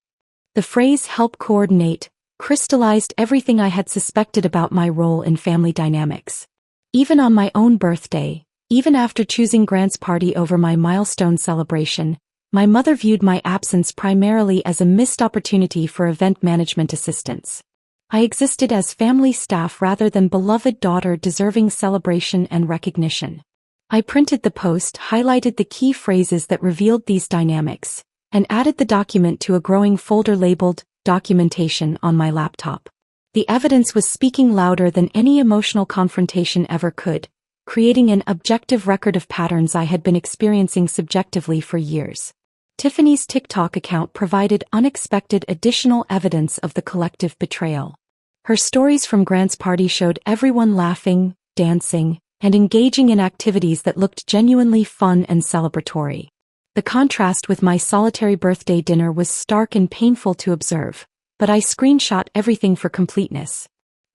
The phrase "help coordinate" crystallized everything I had suspected about my role in family dynamics. Even on my own birthday, even after choosing Grant's party over my milestone celebration, my mother viewed my absence primarily as a missed opportunity for event management assistance. I existed as family staff rather than beloved daughter deserving celebration and recognition. I printed the post, highlighted the key phrases that revealed these dynamics, and added the document to a growing folder labeled Documentation on my laptop. The evidence was speaking louder than any emotional confrontation ever could, creating an objective record of patterns I had been experiencing subjectively for years. Tiffany's TikTok account provided unexpected additional evidence of the collective betrayal. Her stories from Grant's party showed everyone laughing, dancing, and engaging in activities that looked genuinely fun and celebratory. The contrast with my solitary birthday dinner was stark and painful to observe, but I screenshot everything for completeness.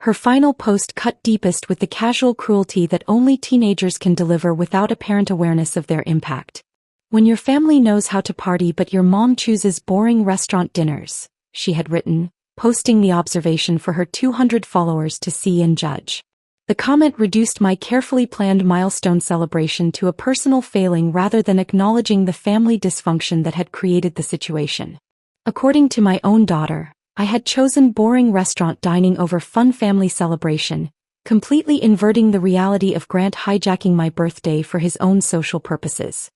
Her final post cut deepest with the casual cruelty that only teenagers can deliver without apparent awareness of their impact. When your family knows how to party but your mom chooses boring restaurant dinners, she had written, posting the observation for her 200 followers to see and judge. The comment reduced my carefully planned milestone celebration to a personal failing rather than acknowledging the family dysfunction that had created the situation. According to my own daughter, I had chosen boring restaurant dining over fun family celebration, completely inverting the reality of Grant hijacking my birthday for his own social purposes.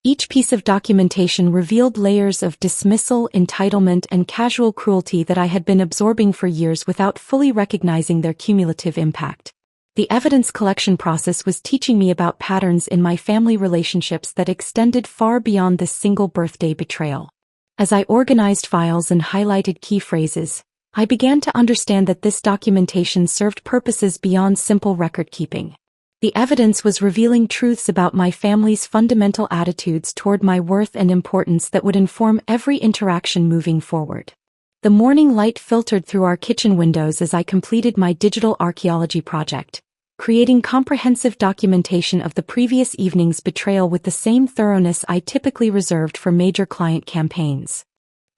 Each piece of documentation revealed layers of dismissal, entitlement, and casual cruelty that I had been absorbing for years without fully recognizing their cumulative impact. The evidence collection process was teaching me about patterns in my family relationships that extended far beyond this single birthday betrayal. As I organized files and highlighted key phrases, I began to understand that this documentation served purposes beyond simple record-keeping. The evidence was revealing truths about my family's fundamental attitudes toward my worth and importance that would inform every interaction moving forward. The morning light filtered through our kitchen windows as I completed my digital archaeology project, creating comprehensive documentation of the previous evening's betrayal with the same thoroughness I typically reserved for major client campaigns.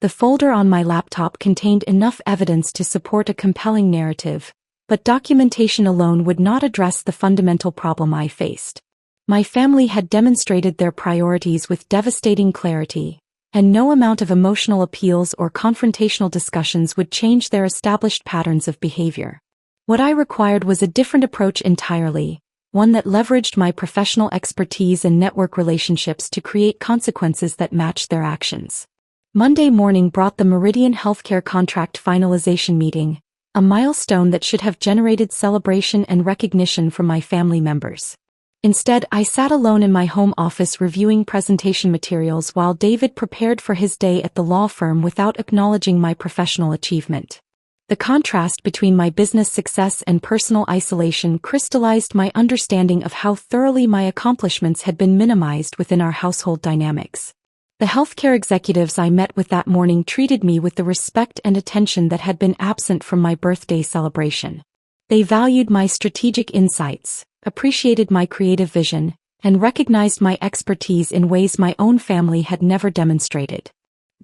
The folder on my laptop contained enough evidence to support a compelling narrative, but documentation alone would not address the fundamental problem I faced. My family had demonstrated their priorities with devastating clarity, and no amount of emotional appeals or confrontational discussions would change their established patterns of behavior. What I required was a different approach entirely, one that leveraged my professional expertise and network relationships to create consequences that matched their actions. Monday morning brought the Meridian Healthcare contract finalization meeting, a milestone that should have generated celebration and recognition from my family members. Instead, I sat alone in my home office reviewing presentation materials while David prepared for his day at the law firm without acknowledging my professional achievement. The contrast between my business success and personal isolation crystallized my understanding of how thoroughly my accomplishments had been minimized within our household dynamics. The healthcare executives I met with that morning treated me with the respect and attention that had been absent from my birthday celebration. They valued my strategic insights, appreciated my creative vision, and recognized my expertise in ways my own family had never demonstrated.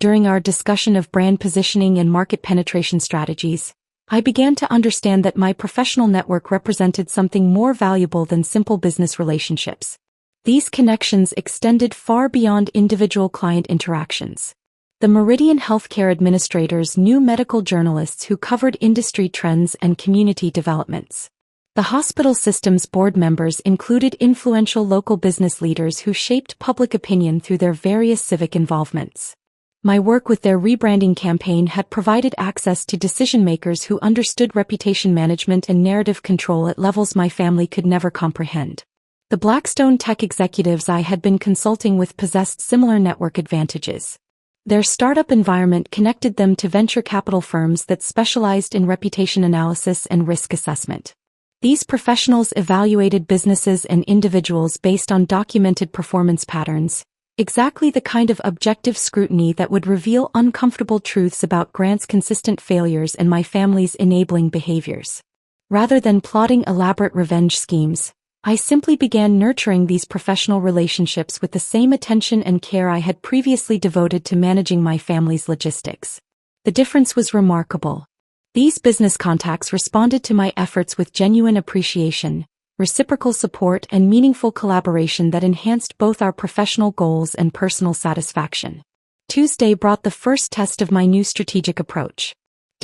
During our discussion of brand positioning and market penetration strategies, I began to understand that my professional network represented something more valuable than simple business relationships. These connections extended far beyond individual client interactions. The Meridian Healthcare administrators knew medical journalists who covered industry trends and community developments. The hospital system's board members included influential local business leaders who shaped public opinion through their various civic involvements. My work with their rebranding campaign had provided access to decision-makers who understood reputation management and narrative control at levels my family could never comprehend. The Blackstone tech executives I had been consulting with possessed similar network advantages. Their startup environment connected them to venture capital firms that specialized in reputation analysis and risk assessment. These professionals evaluated businesses and individuals based on documented performance patterns, exactly the kind of objective scrutiny that would reveal uncomfortable truths about Grant's consistent failures and my family's enabling behaviors. Rather than plotting elaborate revenge schemes, I simply began nurturing these professional relationships with the same attention and care I had previously devoted to managing my family's logistics. The difference was remarkable. These business contacts responded to my efforts with genuine appreciation, reciprocal support, and meaningful collaboration that enhanced both our professional goals and personal satisfaction. Tuesday brought the first test of my new strategic approach.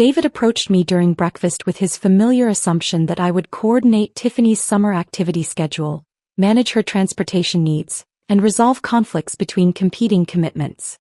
David approached me during breakfast with his familiar assumption that I would coordinate Tiffany's summer activity schedule, manage her transportation needs, and resolve conflicts between competing commitments.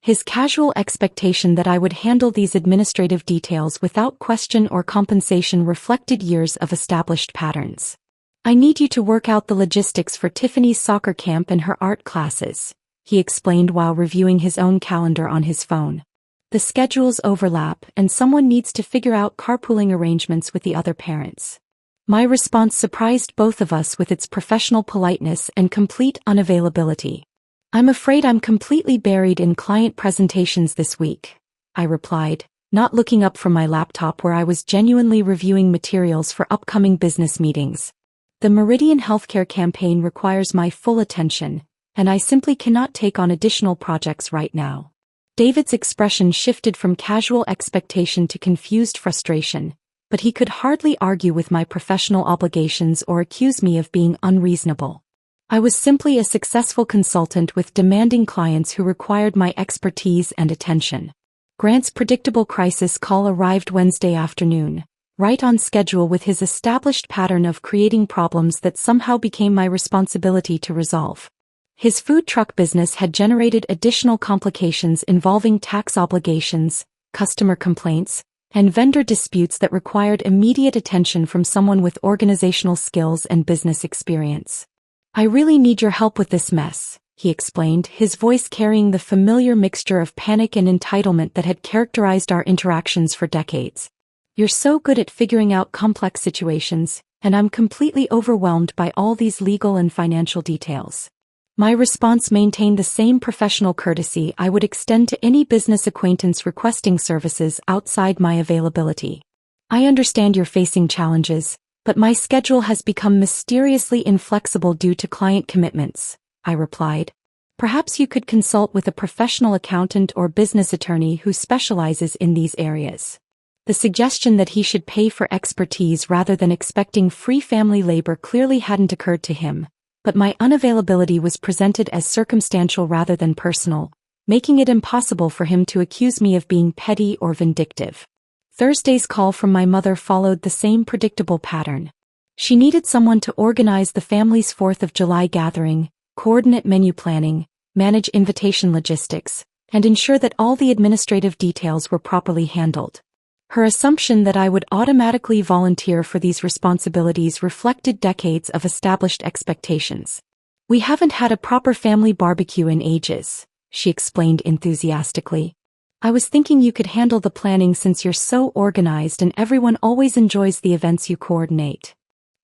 His casual expectation that I would handle these administrative details without question or compensation reflected years of established patterns. "I need you to work out the logistics for Tiffany's soccer camp and her art classes," he explained while reviewing his own calendar on his phone. "The schedules overlap, and someone needs to figure out carpooling arrangements with the other parents." My response surprised both of us with its professional politeness and complete unavailability. "I'm afraid I'm completely buried in client presentations this week," I replied, not looking up from my laptop where I was genuinely reviewing materials for upcoming business meetings. "The Meridian Healthcare campaign requires my full attention, and I simply cannot take on additional projects right now." David's expression shifted from casual expectation to confused frustration, but he could hardly argue with my professional obligations or accuse me of being unreasonable. I was simply a successful consultant with demanding clients who required my expertise and attention. Grant's predictable crisis call arrived Wednesday afternoon, right on schedule with his established pattern of creating problems that somehow became my responsibility to resolve. His food truck business had generated additional complications involving tax obligations, customer complaints, and vendor disputes that required immediate attention from someone with organizational skills and business experience. "I really need your help with this mess," he explained, his voice carrying the familiar mixture of panic and entitlement that had characterized our interactions for decades. "You're so good at figuring out complex situations, and I'm completely overwhelmed by all these legal and financial details." My response maintained the same professional courtesy I would extend to any business acquaintance requesting services outside my availability. "I understand you're facing challenges, but my schedule has become mysteriously inflexible due to client commitments," I replied. "Perhaps you could consult with a professional accountant or business attorney who specializes in these areas." The suggestion that he should pay for expertise rather than expecting free family labor clearly hadn't occurred to him, but my unavailability was presented as circumstantial rather than personal, making it impossible for him to accuse me of being petty or vindictive. Thursday's call from my mother followed the same predictable pattern. She needed someone to organize the family's 4th of July gathering, coordinate menu planning, manage invitation logistics, and ensure that all the administrative details were properly handled. Her assumption that I would automatically volunteer for these responsibilities reflected decades of established expectations. "We haven't had a proper family barbecue in ages," she explained enthusiastically. "I was thinking you could handle the planning since you're so organized and everyone always enjoys the events you coordinate."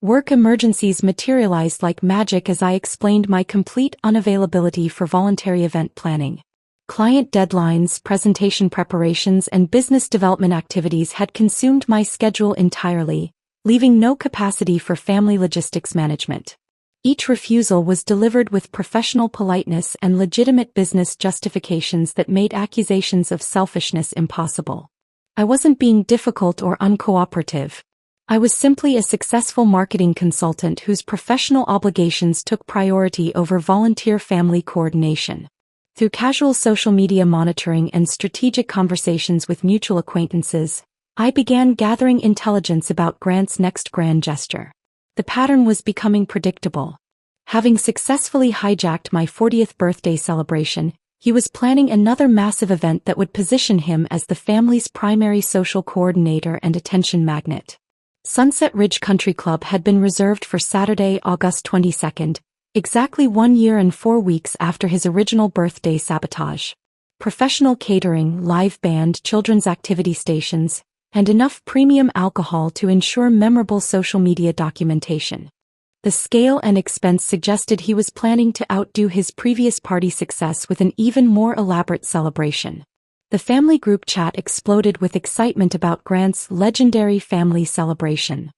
Work emergencies materialized like magic as I explained my complete unavailability for voluntary event planning. Client deadlines, presentation preparations, and business development activities had consumed my schedule entirely, leaving no capacity for family logistics management. Each refusal was delivered with professional politeness and legitimate business justifications that made accusations of selfishness impossible. I wasn't being difficult or uncooperative. I was simply a successful marketing consultant whose professional obligations took priority over volunteer family coordination. Through casual social media monitoring and strategic conversations with mutual acquaintances, I began gathering intelligence about Grant's next grand gesture. The pattern was becoming predictable. Having successfully hijacked my 40th birthday celebration, he was planning another massive event that would position him as the family's primary social coordinator and attention magnet. Sunset Ridge Country Club had been reserved for Saturday, August 22nd, exactly 1 year and 4 weeks after his original birthday sabotage. Professional catering, live band, children's activity stations, and enough premium alcohol to ensure memorable social media documentation. The scale and expense suggested he was planning to outdo his previous party success with an even more elaborate celebration. The family group chat exploded with excitement about Grant's legendary family celebration.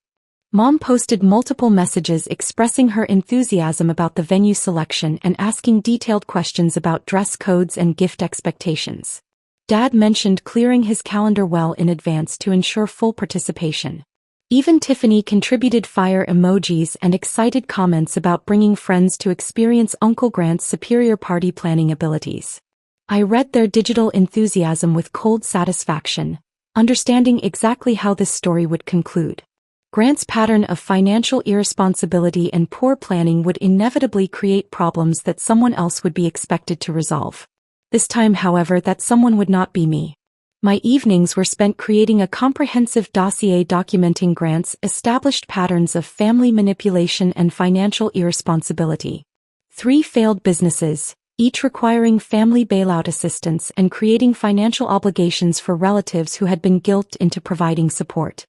Mom posted multiple messages expressing her enthusiasm about the venue selection and asking detailed questions about dress codes and gift expectations. Dad mentioned clearing his calendar well in advance to ensure full participation. Even Tiffany contributed fire emojis and excited comments about bringing friends to experience Uncle Grant's superior party planning abilities. I read their digital enthusiasm with cold satisfaction, understanding exactly how this story would conclude. Grant's pattern of financial irresponsibility and poor planning would inevitably create problems that someone else would be expected to resolve. This time, however, that someone would not be me. My evenings were spent creating a comprehensive dossier documenting Grant's established patterns of family manipulation and financial irresponsibility. 3 failed businesses, each requiring family bailout assistance and creating financial obligations for relatives who had been guilted into providing support.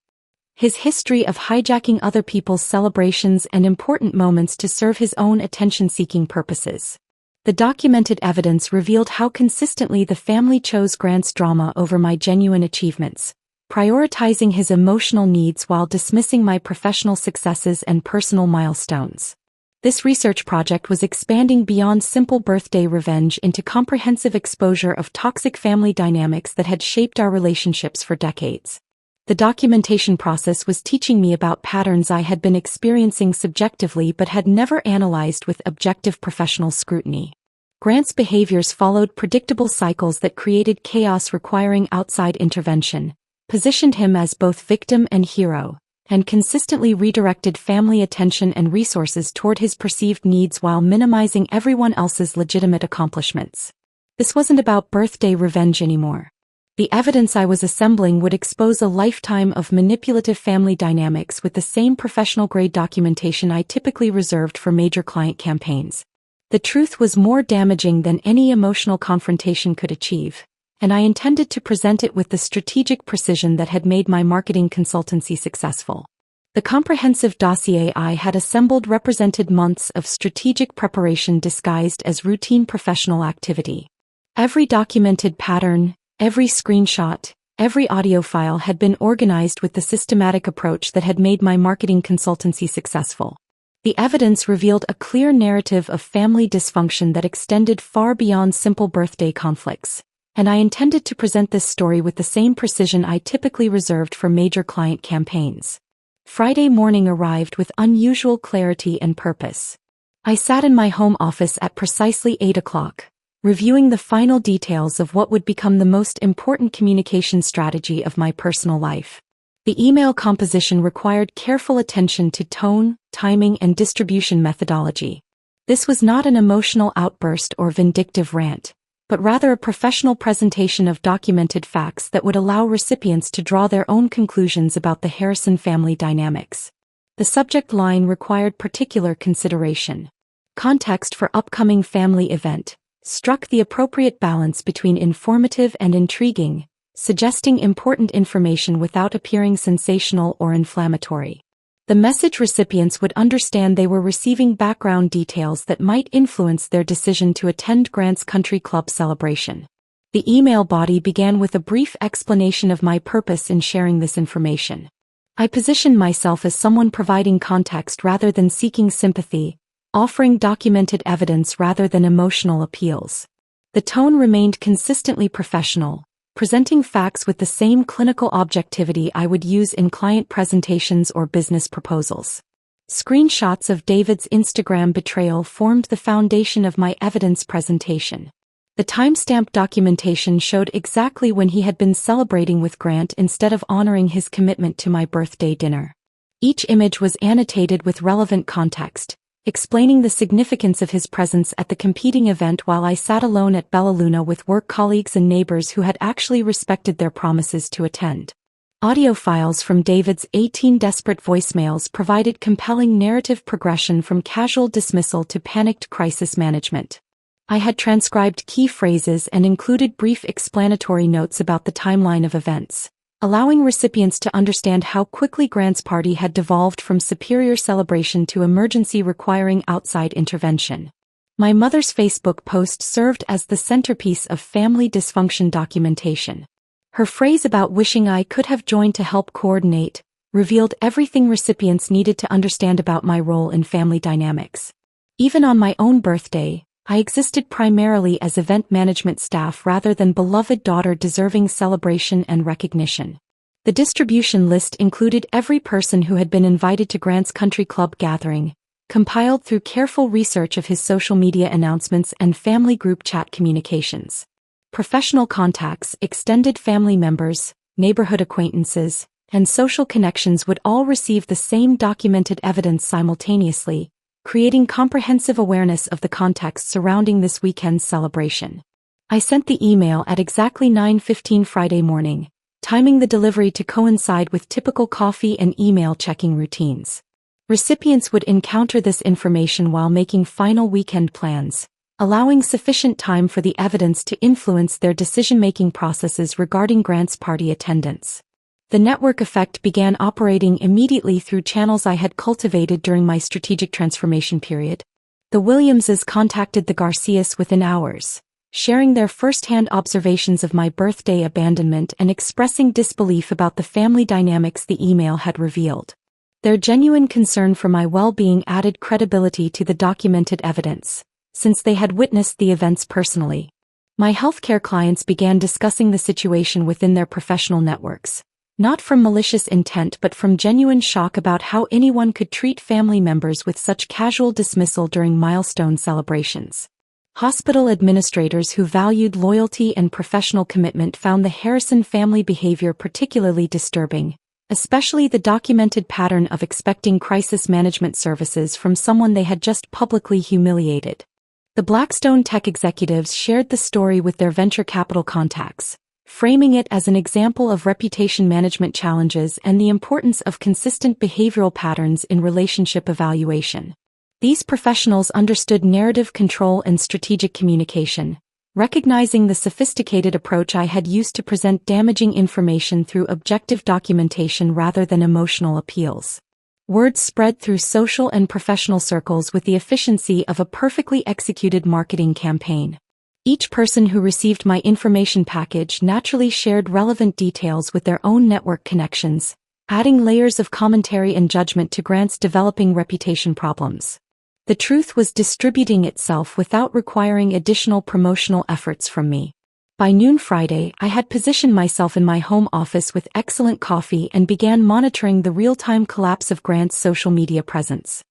His history of hijacking other people's celebrations and important moments to serve his own attention-seeking purposes. The documented evidence revealed how consistently the family chose Grant's drama over my genuine achievements, prioritizing his emotional needs while dismissing my professional successes and personal milestones. This research project was expanding beyond simple birthday revenge into comprehensive exposure of toxic family dynamics that had shaped our relationships for decades. The documentation process was teaching me about patterns I had been experiencing subjectively but had never analyzed with objective professional scrutiny. Grant's behaviors followed predictable cycles that created chaos requiring outside intervention, positioned him as both victim and hero, and consistently redirected family attention and resources toward his perceived needs while minimizing everyone else's legitimate accomplishments. This wasn't about birthday revenge anymore. The evidence I was assembling would expose a lifetime of manipulative family dynamics with the same professional-grade documentation I typically reserved for major client campaigns. The truth was more damaging than any emotional confrontation could achieve, and I intended to present it with the strategic precision that had made my marketing consultancy successful. The comprehensive dossier I had assembled represented months of strategic preparation disguised as routine professional activity. Every documented pattern, every screenshot, every audio file had been organized with the systematic approach that had made my marketing consultancy successful. The evidence revealed a clear narrative of family dysfunction that extended far beyond simple birthday conflicts, and I intended to present this story with the same precision I typically reserved for major client campaigns. Friday morning arrived with unusual clarity and purpose. I sat in my home office at precisely 8 o'clock. Reviewing the final details of what would become the most important communication strategy of my personal life. The email composition required careful attention to tone, timing, and distribution methodology. This was not an emotional outburst or vindictive rant, but rather a professional presentation of documented facts that would allow recipients to draw their own conclusions about the Harrison family dynamics. The subject line required particular consideration. Context for upcoming family event. Struck the appropriate balance between informative and intriguing, suggesting important information without appearing sensational or inflammatory. The message recipients would understand they were receiving background details that might influence their decision to attend Grant's Country Club celebration. The email body began with a brief explanation of my purpose in sharing this information. I positioned myself as someone providing context rather than seeking sympathy, offering documented evidence rather than emotional appeals. The tone remained consistently professional, presenting facts with the same clinical objectivity I would use in client presentations or business proposals. Screenshots of David's Instagram betrayal formed the foundation of my evidence presentation. The timestamp documentation showed exactly when he had been celebrating with Grant instead of honoring his commitment to my birthday dinner. Each image was annotated with relevant context, explaining the significance of his presence at the competing event while I sat alone at Bella Luna with work colleagues and neighbors who had actually respected their promises to attend. Audio files from David's 18 desperate voicemails provided compelling narrative progression from casual dismissal to panicked crisis management. I had transcribed key phrases and included brief explanatory notes about the timeline of events, allowing recipients to understand how quickly Grant's party had devolved from superior celebration to emergency requiring outside intervention. My mother's Facebook post served as the centerpiece of family dysfunction documentation. Her phrase about wishing I could have joined to help coordinate revealed everything recipients needed to understand about my role in family dynamics. Even on my own birthday, I existed primarily as event management staff rather than beloved daughter deserving celebration and recognition. The distribution list included every person who had been invited to Grant's Country Club gathering, compiled through careful research of his social media announcements and family group chat communications. Professional contacts, extended family members, neighborhood acquaintances, and social connections would all receive the same documented evidence simultaneously, creating comprehensive awareness of the context surrounding this weekend's celebration. I sent the email at exactly 9:15 Friday morning, timing the delivery to coincide with typical coffee and email checking routines. Recipients would encounter this information while making final weekend plans, allowing sufficient time for the evidence to influence their decision-making processes regarding Grant's party attendance. The network effect began operating immediately through channels I had cultivated during my strategic transformation period. The Williamses contacted the Garcias within hours, sharing their first-hand observations of my birthday abandonment and expressing disbelief about the family dynamics the email had revealed. Their genuine concern for my well-being added credibility to the documented evidence, since they had witnessed the events personally. My healthcare clients began discussing the situation within their professional networks, not from malicious intent but from genuine shock about how anyone could treat family members with such casual dismissal during milestone celebrations. Hospital administrators who valued loyalty and professional commitment found the Harrison family behavior particularly disturbing, especially the documented pattern of expecting crisis management services from someone they had just publicly humiliated. The Blackstone tech executives shared the story with their venture capital contacts, framing it as an example of reputation management challenges and the importance of consistent behavioral patterns in relationship evaluation. These professionals understood narrative control and strategic communication, recognizing the sophisticated approach I had used to present damaging information through objective documentation rather than emotional appeals. Word spread through social and professional circles with the efficiency of a perfectly executed marketing campaign. Each person who received my information package naturally shared relevant details with their own network connections, adding layers of commentary and judgment to Grant's developing reputation problems. The truth was distributing itself without requiring additional promotional efforts from me. By noon Friday, I had positioned myself in my home office with excellent coffee and began monitoring the real-time collapse of Grant's social media presence.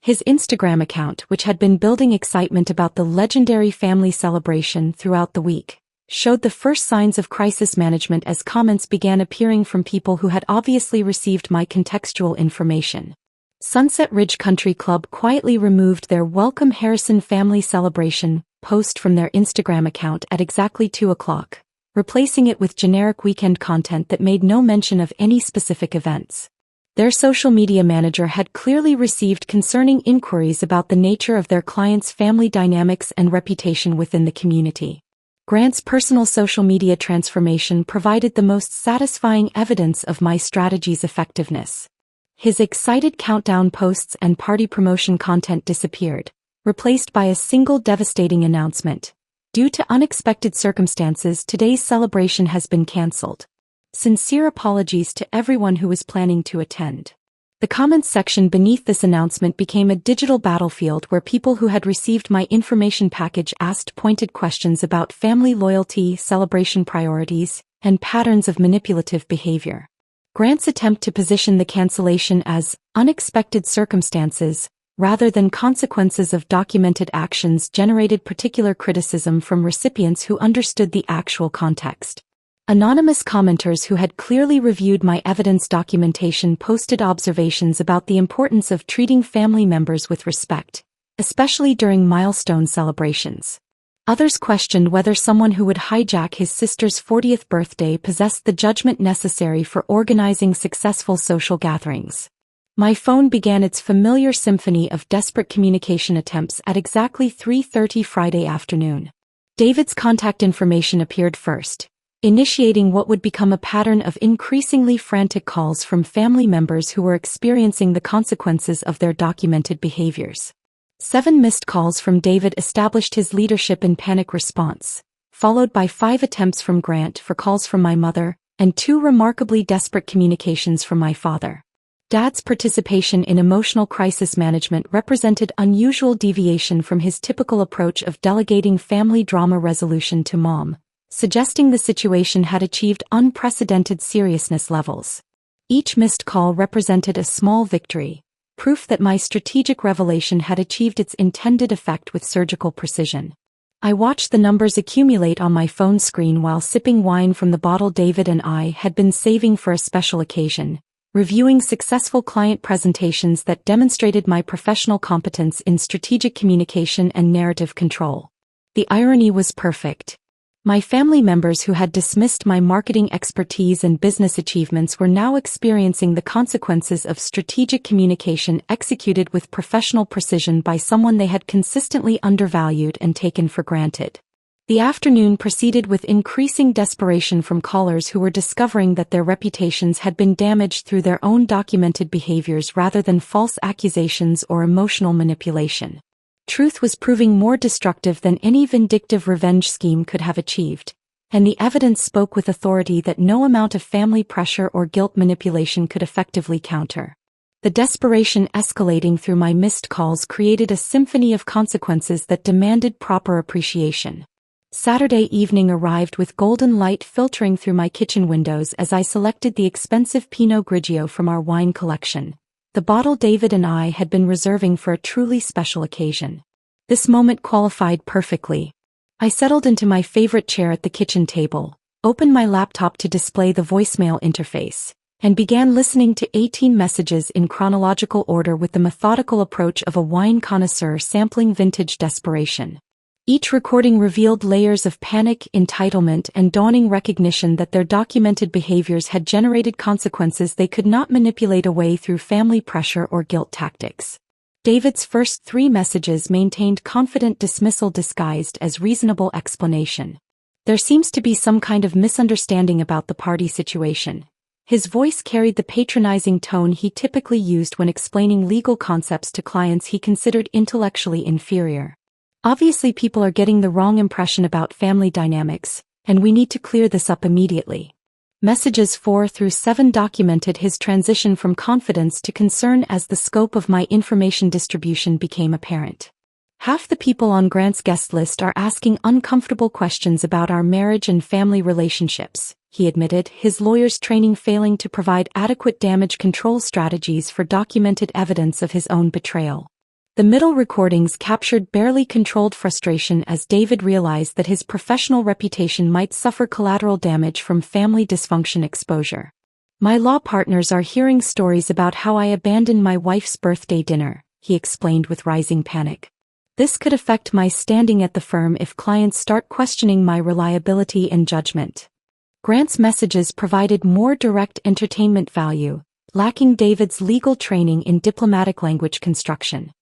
His Instagram account, which had been building excitement about the legendary family celebration throughout the week, showed the first signs of crisis management as comments began appearing from people who had obviously received my contextual information. Sunset Ridge Country Club quietly removed their Welcome Harrison Family Celebration post from their Instagram account at exactly 2 o'clock, replacing it with generic weekend content that made no mention of any specific events. Their social media manager had clearly received concerning inquiries about the nature of their clients' family dynamics and reputation within the community. Grant's personal social media transformation provided the most satisfying evidence of my strategy's effectiveness. His excited countdown posts and party promotion content disappeared, replaced by a single devastating announcement. Due to unexpected circumstances, today's celebration has been cancelled. Sincere apologies to everyone who was planning to attend. The comments section beneath this announcement became a digital battlefield where people who had received my information package asked pointed questions about family loyalty, celebration priorities, and patterns of manipulative behavior. Grant's attempt to position the cancellation as unexpected circumstances rather than consequences of documented actions generated particular criticism from recipients who understood the actual context. Anonymous commenters who had clearly reviewed my evidence documentation posted observations about the importance of treating family members with respect, especially during milestone celebrations. Others questioned whether someone who would hijack his sister's 40th birthday possessed the judgment necessary for organizing successful social gatherings. My phone began its familiar symphony of desperate communication attempts at exactly 3:30 Friday afternoon. David's contact information appeared first, initiating what would become a pattern of increasingly frantic calls from family members who were experiencing the consequences of their documented behaviors. 7 missed calls from David established his leadership in panic response, followed by 5 attempts from Grant for calls from my mother, and 2 remarkably desperate communications from my father. Dad's participation in emotional crisis management represented unusual deviation from his typical approach of delegating family drama resolution to Mom, suggesting the situation had achieved unprecedented seriousness levels. Each missed call represented a small victory, proof that my strategic revelation had achieved its intended effect with surgical precision. I watched the numbers accumulate on my phone screen while sipping wine from the bottle David and I had been saving for a special occasion, reviewing successful client presentations that demonstrated my professional competence in strategic communication and narrative control. The irony was perfect. My family members who had dismissed my marketing expertise and business achievements were now experiencing the consequences of strategic communication executed with professional precision by someone they had consistently undervalued and taken for granted. The afternoon proceeded with increasing desperation from callers who were discovering that their reputations had been damaged through their own documented behaviors rather than false accusations or emotional manipulation. Truth was proving more destructive than any vindictive revenge scheme could have achieved, and the evidence spoke with authority that no amount of family pressure or guilt manipulation could effectively counter. The desperation escalating through my missed calls created a symphony of consequences that demanded proper appreciation. Saturday evening arrived with golden light filtering through my kitchen windows as I selected the expensive Pinot Grigio from our wine collection, the bottle David and I had been reserving for a truly special occasion. This moment qualified perfectly. I settled into my favorite chair at the kitchen table, opened my laptop to display the voicemail interface, and began listening to 18 messages in chronological order with the methodical approach of a wine connoisseur sampling vintage desperation. Each recording revealed layers of panic, entitlement, and dawning recognition that their documented behaviors had generated consequences they could not manipulate away through family pressure or guilt tactics. David's first 3 messages maintained confident dismissal disguised as reasonable explanation. There seems to be some kind of misunderstanding about the party situation. His voice carried the patronizing tone he typically used when explaining legal concepts to clients he considered intellectually inferior. Obviously, people are getting the wrong impression about family dynamics, and we need to clear this up immediately. Messages 4 through 7 documented his transition from confidence to concern as the scope of my information distribution became apparent. Half the people on Grant's guest list are asking uncomfortable questions about our marriage and family relationships, he admitted, his lawyer's training failing to provide adequate damage control strategies for documented evidence of his own betrayal. The middle recordings captured barely controlled frustration as David realized that his professional reputation might suffer collateral damage from family dysfunction exposure. My law partners are hearing stories about how I abandoned my wife's birthday dinner, he explained with rising panic. This could affect my standing at the firm if clients start questioning my reliability and judgment. Grant's messages provided more direct entertainment value, lacking David's legal training in diplomatic language construction.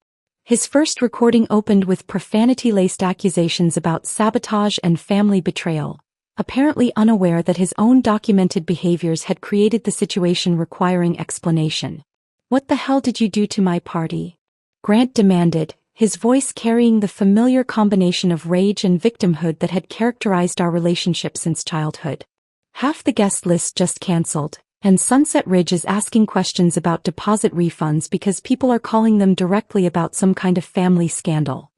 His first recording opened with profanity-laced accusations about sabotage and family betrayal, apparently unaware that his own documented behaviors had created the situation requiring explanation. "What the hell did you do to my party?" Grant demanded, his voice carrying the familiar combination of rage and victimhood that had characterized our relationship since childhood. Half the guest list just canceled, and Sunset Ridge is asking questions about deposit refunds because people are calling them directly about some kind of family scandal.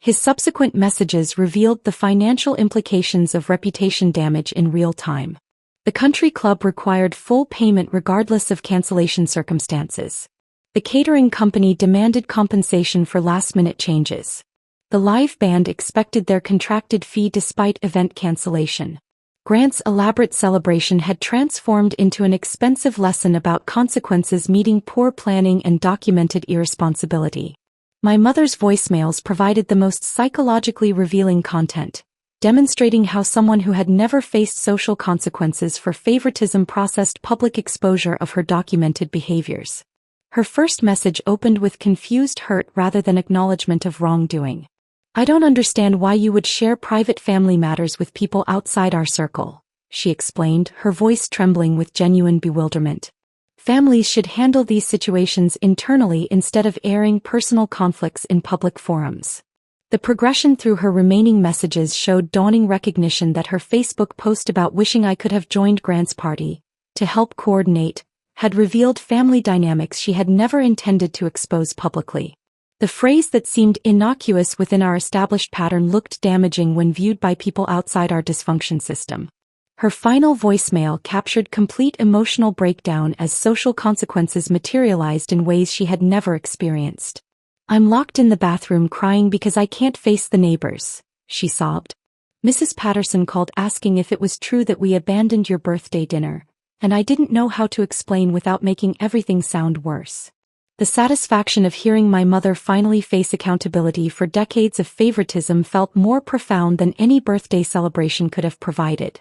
His subsequent messages revealed the financial implications of reputation damage in real time. The country club required full payment regardless of cancellation circumstances. The catering company demanded compensation for last-minute changes. The live band expected their contracted fee despite event cancellation. Grant's elaborate celebration had transformed into an expensive lesson about consequences meeting poor planning and documented irresponsibility. My mother's voicemails provided the most psychologically revealing content, demonstrating how someone who had never faced social consequences for favoritism processed public exposure of her documented behaviors. Her first message opened with confused hurt rather than acknowledgement of wrongdoing. "I don't understand why you would share private family matters with people outside our circle," she explained, her voice trembling with genuine bewilderment. Families should handle these situations internally instead of airing personal conflicts in public forums. The progression through her remaining messages showed dawning recognition that her Facebook post about wishing I could have joined Grant's party, to help coordinate, had revealed family dynamics she had never intended to expose publicly. The phrase that seemed innocuous within our established pattern looked damaging when viewed by people outside our dysfunction system. Her final voicemail captured complete emotional breakdown as social consequences materialized in ways she had never experienced. "I'm locked in the bathroom crying because I can't face the neighbors," she sobbed. Mrs. Patterson called asking if it was true that we abandoned your birthday dinner, and I didn't know how to explain without making everything sound worse. The satisfaction of hearing my mother finally face accountability for decades of favoritism felt more profound than any birthday celebration could have provided.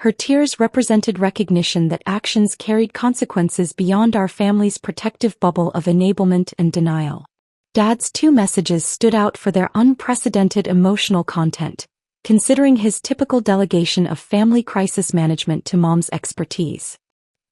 Her tears represented recognition that actions carried consequences beyond our family's protective bubble of enablement and denial. Dad's two messages stood out for their unprecedented emotional content, considering his typical delegation of family crisis management to Mom's expertise.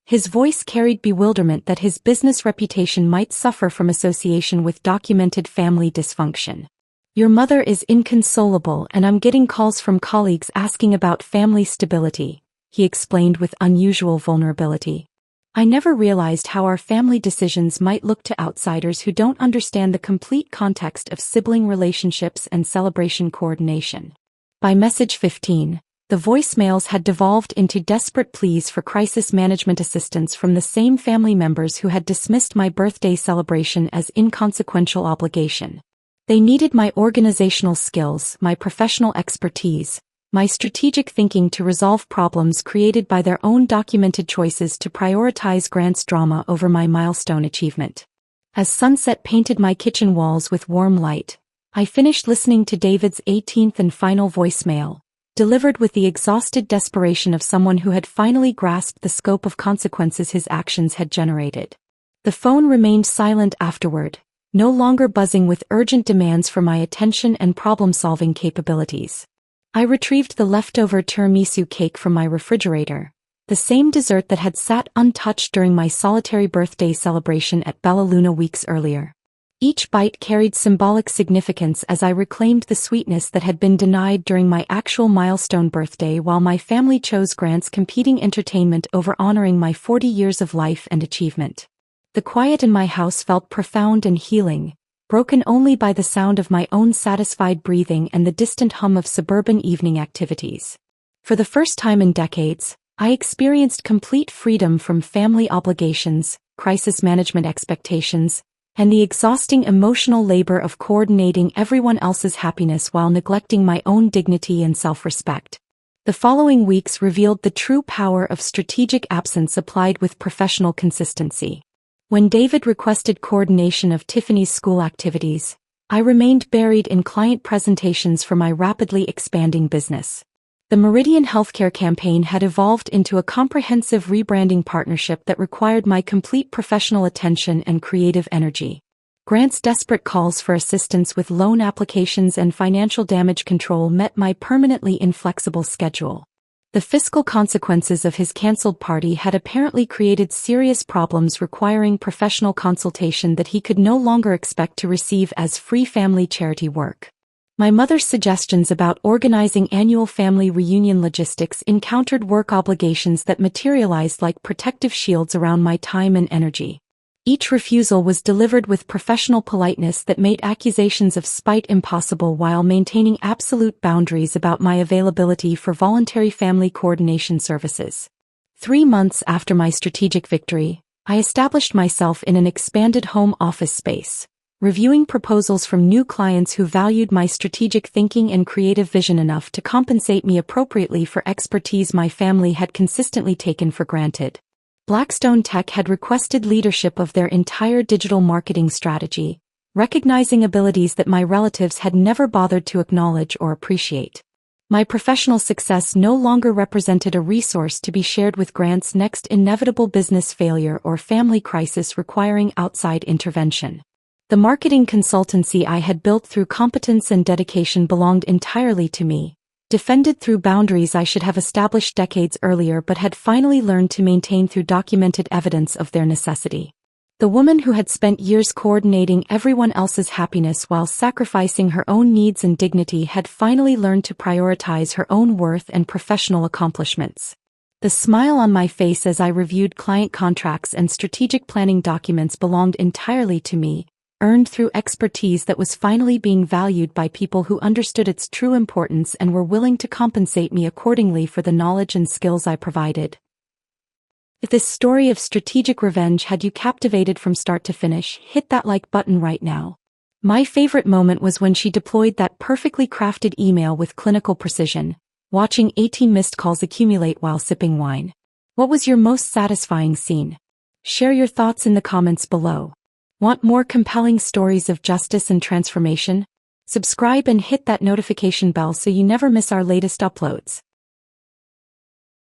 His voice carried bewilderment that his business reputation might suffer from association with documented family dysfunction. Your mother is inconsolable and I'm getting calls from colleagues asking about family stability, he explained with unusual vulnerability. I never realized how our family decisions might look to outsiders who don't understand the complete context of sibling relationships and celebration coordination. By message 15, the voicemails had devolved into desperate pleas for crisis management assistance from the same family members who had dismissed my birthday celebration as inconsequential obligation. They needed my organizational skills, my professional expertise, my strategic thinking to resolve problems created by their own documented choices to prioritize Grant's drama over my milestone achievement. As sunset painted my kitchen walls with warm light, I finished listening to David's 18th and final voicemail, delivered with the exhausted desperation of someone who had finally grasped the scope of consequences his actions had generated. The phone remained silent afterward, no longer buzzing with urgent demands for my attention and problem-solving capabilities. I retrieved the leftover tiramisu cake from my refrigerator, the same dessert that had sat untouched during my solitary birthday celebration at Bella Luna weeks earlier. Each bite carried symbolic significance as I reclaimed the sweetness that had been denied during my actual milestone birthday while my family chose Grant's competing entertainment over honoring my 40 years of life and achievement. The quiet in my house felt profound and healing, broken only by the sound of my own satisfied breathing and the distant hum of suburban evening activities. For the first time in decades, I experienced complete freedom from family obligations, crisis management expectations, and the exhausting emotional labor of coordinating everyone else's happiness while neglecting my own dignity and self-respect. The following weeks revealed the true power of strategic absence applied with professional consistency. When David requested coordination of Tiffany's school activities, I remained buried in client presentations for my rapidly expanding business. The Meridian Healthcare campaign had evolved into a comprehensive rebranding partnership that required my complete professional attention and creative energy. Grant's desperate calls for assistance with loan applications and financial damage control met my permanently inflexible schedule. The fiscal consequences of his canceled party had apparently created serious problems requiring professional consultation that he could no longer expect to receive as free family charity work. My mother's suggestions about organizing annual family reunion logistics encountered work obligations that materialized like protective shields around my time and energy. Each refusal was delivered with professional politeness that made accusations of spite impossible while maintaining absolute boundaries about my availability for voluntary family coordination services. 3 months after my strategic victory, I established myself in an expanded home office space, reviewing proposals from new clients who valued my strategic thinking and creative vision enough to compensate me appropriately for expertise my family had consistently taken for granted. Blackstone Tech had requested leadership of their entire digital marketing strategy, recognizing abilities that my relatives had never bothered to acknowledge or appreciate. My professional success no longer represented a resource to be shared with Grant's next inevitable business failure or family crisis requiring outside intervention. The marketing consultancy I had built through competence and dedication belonged entirely to me, defended through boundaries I should have established decades earlier but had finally learned to maintain through documented evidence of their necessity. The woman who had spent years coordinating everyone else's happiness while sacrificing her own needs and dignity had finally learned to prioritize her own worth and professional accomplishments. The smile on my face as I reviewed client contracts and strategic planning documents belonged entirely to me, earned through expertise that was finally being valued by people who understood its true importance and were willing to compensate me accordingly for the knowledge and skills I provided. If this story of strategic revenge had you captivated from start to finish, hit that like button right now. My favorite moment was when she deployed that perfectly crafted email with clinical precision, watching 18 missed calls accumulate while sipping wine. What was your most satisfying scene? Share your thoughts in the comments below. Want more compelling stories of justice and transformation? Subscribe and hit that notification bell so you never miss our latest uploads.